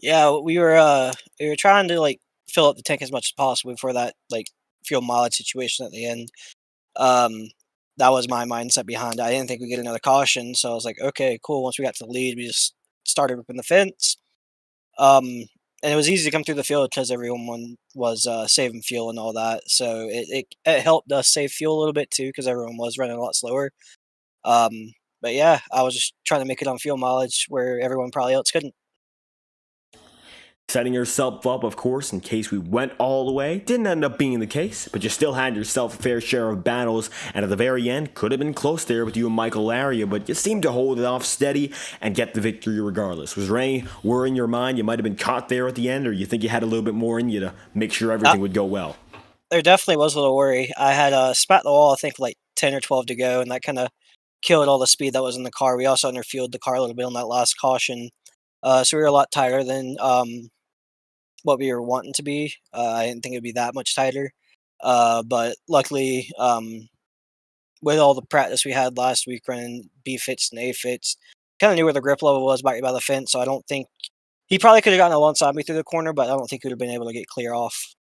Yeah, we were trying to fill up the tank as much as possible before that fuel mileage situation at the end. Um, that was my mindset behind it. I didn't think we'd get another caution, so I was like, okay, cool. Once we got to the lead, we just started ripping the fence. Um, and it was easy to come through the field because everyone was saving fuel and all that. So it helped us save fuel a little bit too because everyone was running a lot slower. But yeah, I was just trying to make it on fuel mileage where everyone probably else couldn't. Setting yourself up, of course, in case we went all the way. Didn't end up being the case, but you still had yourself a fair share of battles, and at the very end, could have been close there with you and Michael Laria, but you seemed to hold it off steady and get the victory regardless. Was there any worry in your mind you might have been caught there at the end, or you think you had a little bit more in you to make sure everything would go well? There definitely was a little worry. I had spat the wall, I think, 10 or 12 to go, and that kind of killed all the speed that was in the car. We also underfueled the car a little bit on that last caution, so we were a lot tighter than what we were wanting to be. I didn't think it'd be that much tighter, but luckily, with all the practice we had last week running B fits and A fits, kind of knew where the grip level was back by the fence. So I don't think he probably could have gotten alongside me through the corner, but I don't think he would have been able to get clear off.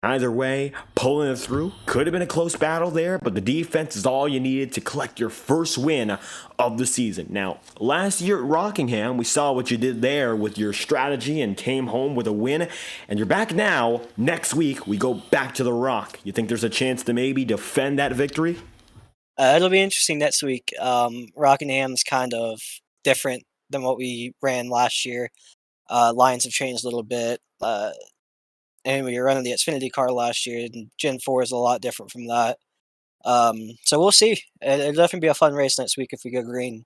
Either way, pulling it through. Could have been a close battle there, but the defense is all you needed to collect your first win of the season. Now, last year at Rockingham, we saw what you did there with your strategy and came home with a win, and you're back now. Next week, we go back to the Rock. You think there's a chance to maybe defend that victory? It'll be interesting next week. Rockingham's kind of different than what we ran last year. Lines have changed a little bit. And we were running the Xfinity car last year, and Gen 4 is a lot different from that. So we'll see. It'll definitely be a fun race next week if we go green.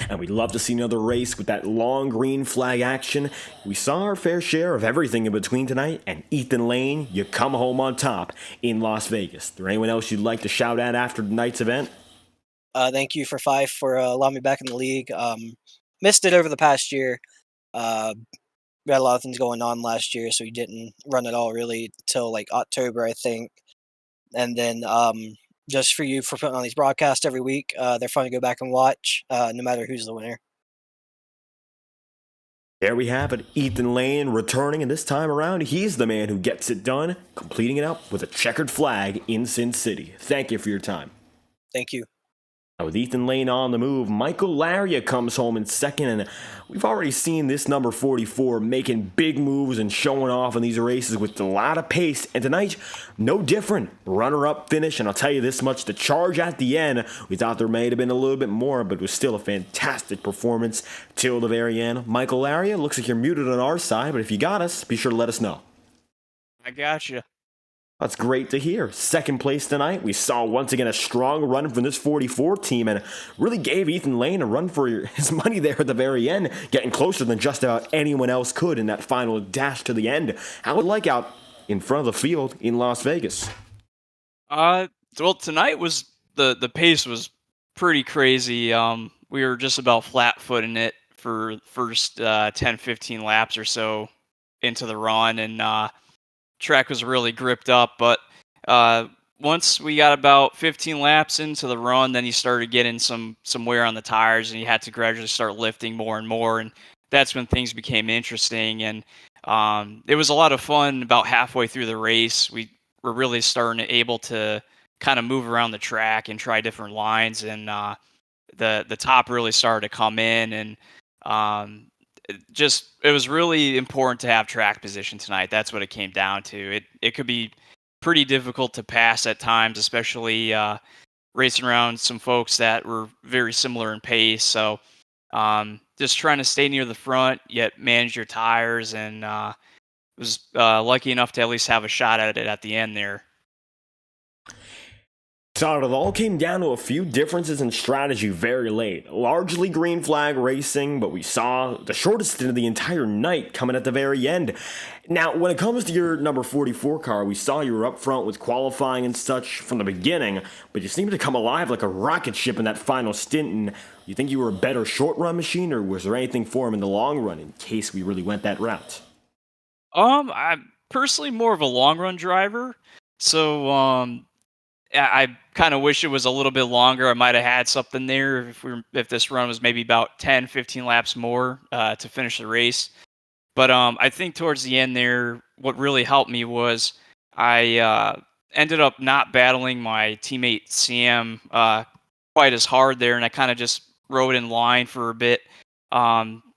And we'd love to see another race with that long green flag action. We saw our fair share of everything in between tonight, and Ethan Lane, you come home on top in Las Vegas. Is there anyone else you'd like to shout at after tonight's event? Thank you for Fife for allowing me back in the league. Missed it over the past year. We had a lot of things going on last year, so we didn't run it all really till October, I think. And then just for you for putting on these broadcasts every week, they're fun to go back and watch, no matter who's the winner. There we have it, Ethan Lane returning, and this time around, he's the man who gets it done, completing it up with a checkered flag in Sin City. Thank you for your time. Thank you. Now with Ethan Lane on the move, Michael Laria comes home in second, and we've already seen this number 44 making big moves and showing off in these races with a lot of pace, and tonight, no different. Runner-up finish, and I'll tell you this much, the charge at the end, we thought there may have been a little bit more, but it was still a fantastic performance till the very end. Michael Laria, looks like you're muted on our side, but if you got us, be sure to let us know. I gotcha. That's great to hear. Second place tonight. We saw once again a strong run from this 44 team and really gave Ethan Lane a run for his money there at the very end, getting closer than just about anyone else could in that final dash to the end. How would like out in front of the field in Las Vegas? Well, tonight was the pace was pretty crazy. We were just about flat-footing it for first 10, 15 laps or so into the run, and track was really gripped up, but once we got about 15 laps into the run, then you started getting some wear on the tires, and you had to gradually start lifting more and more, and that's when things became interesting. And it was a lot of fun. About halfway through the race, we were really starting to able to kind of move around the track and try different lines, and the top really started to come in, and it was really important to have track position tonight. That's what it came down to. It could be pretty difficult to pass at times, especially racing around some folks that were very similar in pace. So just trying to stay near the front, yet manage your tires, and was lucky enough to at least have a shot at it at the end there. So it all came down to a few differences in strategy very late. Largely green flag racing, but we saw the shortest stint of the entire night coming at the very end. Now, when it comes to your number 44 car, we saw you were up front with qualifying and such from the beginning, but you seemed to come alive like a rocket ship in that final stint. And you think you were a better short run machine, or was there anything for him in the long run in case we really went that route? I'm personally more of a long run driver, so I kind of wish it was a little bit longer. I might have had something there if this run was maybe about 10, 15 laps more to finish the race. But I think towards the end there, what really helped me was I ended up not battling my teammate Sam quite as hard there, and I kind of just rode in line for a bit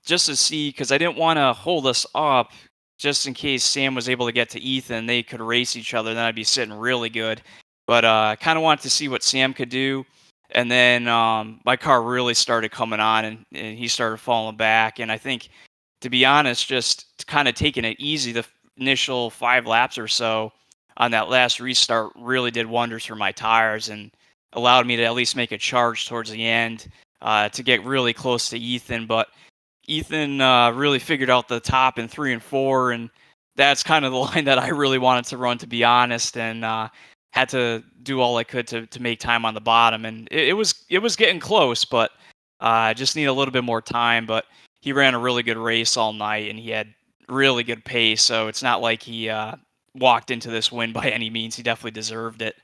just to see, because I didn't want to hold us up just in case Sam was able to get to Ethan. They could race each other, then I'd be sitting really good. But I kind of wanted to see what Sam could do. And then my car really started coming on, and he started falling back. And I think, to be honest, just kind of taking it easy the initial 5 laps or so on that last restart really did wonders for my tires and allowed me to at least make a charge towards the end to get really close to Ethan. But Ethan really figured out the top in 3 and 4, and that's kind of the line that I really wanted to run, to be honest. And had to do all I could to make time on the bottom, and it was getting close, but just need a little bit more time. But he ran a really good race all night, and he had really good pace, so it's not like he walked into this win by any means. He definitely deserved it.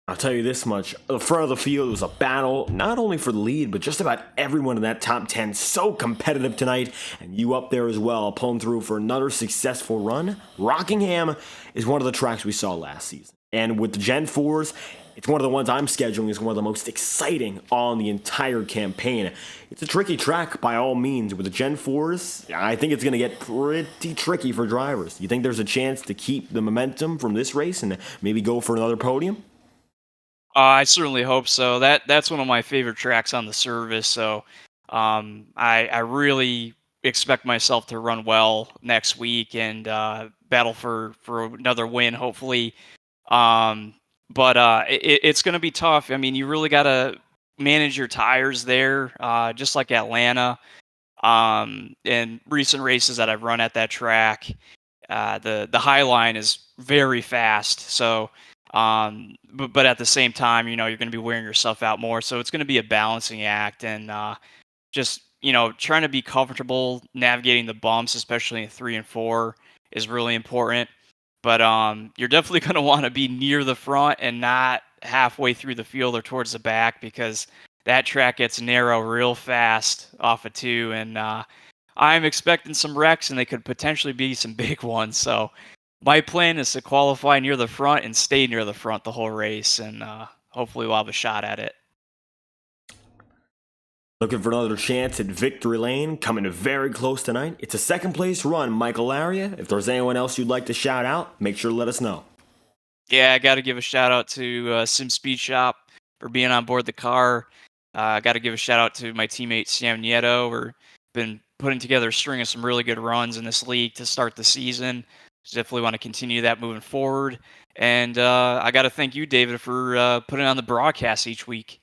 I'll tell you this much, the front of the field was a battle, not only for the lead, but just about everyone in that top 10. So competitive tonight, and you up there as well, pulling through for another successful run. Rockingham is one of the tracks we saw last season, and with the Gen 4s, it's one of the ones I'm scheduling as one of the most exciting on the entire campaign. It's a tricky track by all means. With the Gen 4s, I think it's going to get pretty tricky for drivers. You think there's a chance to keep the momentum from this race and maybe go for another podium? I certainly hope so. That's one of my favorite tracks on the service. So I really expect myself to run well next week and battle for another win, hopefully. But it's going to be tough. I mean, you really got to manage your tires there, just like Atlanta. In recent races that I've run at that track, the high line is very fast. So. But at the same time, you're going to be wearing yourself out more. So it's going to be a balancing act, and just, trying to be comfortable navigating the bumps, especially in 3 and 4, is really important. But you're definitely going to want to be near the front and not halfway through the field or towards the back, because that track gets narrow real fast off of 2. And I'm expecting some wrecks, and they could potentially be some big ones. So my plan is to qualify near the front and stay near the front the whole race, and hopefully we'll have a shot at it. Looking for another chance at victory lane, coming very close tonight. It's a second place run, Michael Laria. If there's anyone else you'd like to shout out, make sure to let us know. Yeah, I got to give a shout out to Sim Speed Shop for being on board the car. I got to give a shout out to my teammate Sam Nieto. We've been putting together a string of some really good runs in this league to start the season. Definitely want to continue that moving forward. And I got to thank you, David, for putting on the broadcast each week.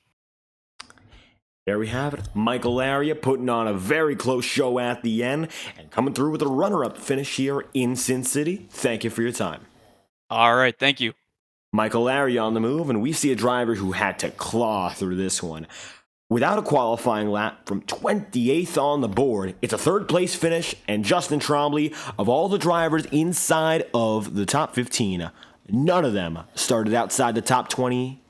There we have it. Michael Laria putting on a very close show at the end and coming through with a runner-up finish here in Sin City. Thank you for your time. All right. Thank you. Michael Laria on the move, and we see a driver who had to claw through this one. Without a qualifying lap, from 28th on the board, it's a third-place finish, and Justin Trombley, of all the drivers inside of the top 15, none of them started outside the top 20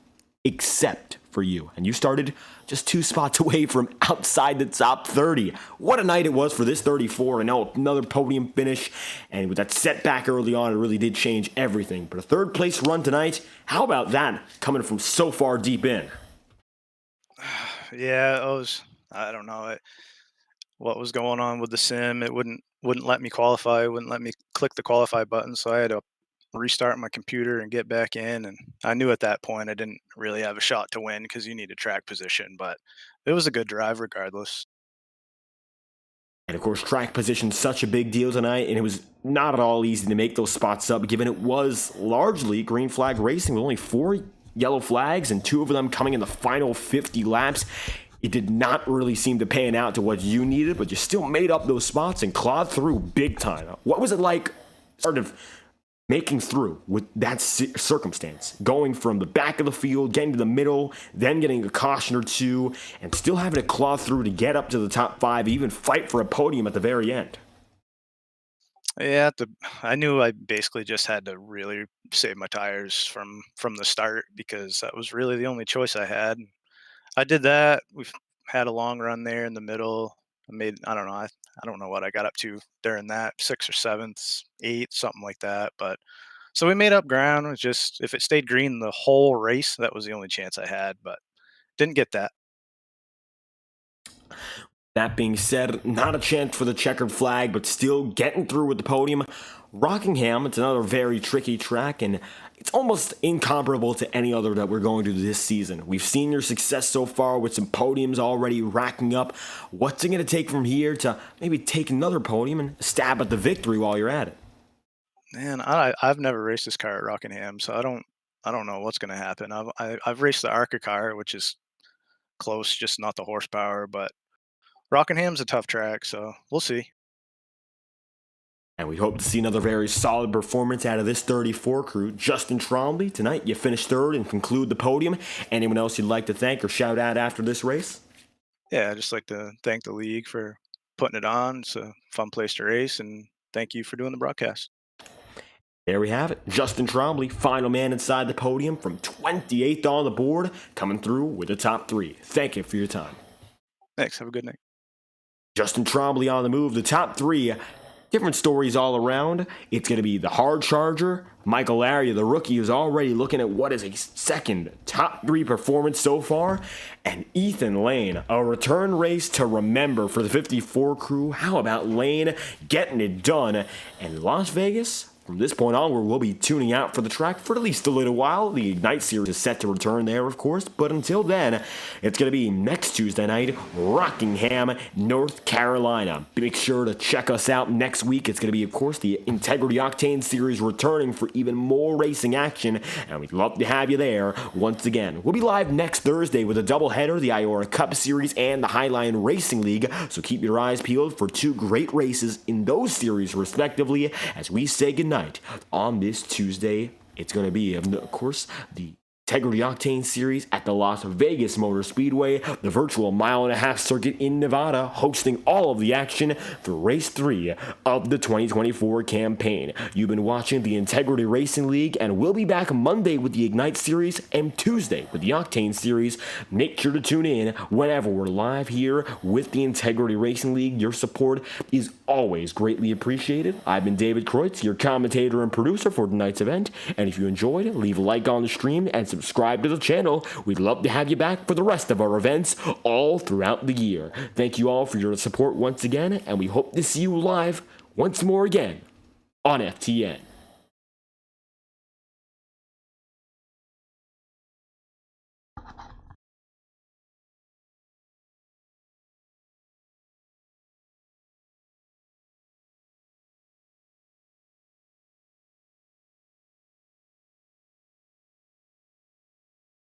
except for you. And you started just 2 spots away from outside the top 30. What a night it was for this 34. I know another podium finish, and with that setback early on, it really did change everything. But a third-place run tonight, how about that, coming from so far deep in? Yeah, I don't know what was going on with the sim. It wouldn't let me qualify. It wouldn't let me click the qualify button. So I had to restart my computer and get back in. And I knew at that point I didn't really have a shot to win because you need a track position. But it was a good drive regardless. And of course, track position's such a big deal tonight, and it was not at all easy to make those spots up, given it was largely green flag racing with only 4 yellow flags and 2 of them coming in the final 50 laps. It did not really seem to pan out to what you needed, but you still made up those spots and clawed through big time. What was it like sort of making through with that circumstance, going from the back of the field, getting to the middle, then getting a caution or 2, and still having to claw through to get up to the top 5, even fight for a podium at the very end? Yeah, I knew I basically just had to really save my tires from the start because that was really the only choice I had. I did that. We've had a long run there in the middle. I don't know, I don't know what I got up to during that, 6th or 7th, 8th, something like that. But so we made up ground. It was just if it stayed green the whole race, that was the only chance I had, but didn't get that. That being said, not a chance for the checkered flag, but still getting through with the podium. Rockingham, it's another very tricky track, and it's almost incomparable to any other that we're going to this season. We've seen your success so far with some podiums already racking up. What's it going to take from here to maybe take another podium and stab at the victory while you're at it? Man, I've never raced this car at Rockingham, so I don't know what's going to happen. I've raced the ARCA car, which is close, just not the horsepower, but Rockingham's a tough track, so we'll see. And we hope to see another very solid performance out of this 34 crew. Justin Trombley, tonight you finished 3rd and conclude the podium. Anyone else you'd like to thank or shout out after this race? Yeah, I'd just like to thank the league for putting it on. It's a fun place to race, and thank you for doing the broadcast. There we have it. Justin Trombley, final man inside the podium from 28th on the board, coming through with the top 3. Thank you for your time. Thanks. Have a good night. Justin Trombley on the move, the top 3. Different stories all around. It's going to be the hard charger. Michael Laria, the rookie, is already looking at what is a second top 3 performance so far. And Ethan Lane, a return race to remember for the 54 crew. How about Lane getting it done? And Las Vegas, from this point onward, we'll be tuning out for the track for at least a little while. The Ignite Series is set to return there, of course, but until then, it's going to be next Tuesday night, Rockingham, North Carolina. Make sure to check us out next week. It's going to be, of course, the Integrity Octane Series returning for even more racing action, and we'd love to have you there once again. We'll be live next Thursday with a doubleheader, the Iora Cup Series and the Highline Racing League, so keep your eyes peeled for 2 great races in those series, respectively, as we say goodnight on this Tuesday. It's going to be, of course, the Integrity Octane Series at the Las Vegas Motor Speedway, the virtual 1.5-mile circuit in Nevada, hosting all of the action for Race 3 of the 2024 campaign. You've been watching the Integrity Racing League, and we'll be back Monday with the Ignite Series and Tuesday with the Octane Series. Make sure to tune in whenever we're live here with the Integrity Racing League. Your support is always greatly appreciated. I've been David Kreutz, your commentator and producer for tonight's event, and if you enjoyed it, leave a like on the stream and subscribe to the channel. We'd love to have you back for the rest of our events all throughout the year. Thank you all for your support once again, and we hope to see you live once more again on FTN.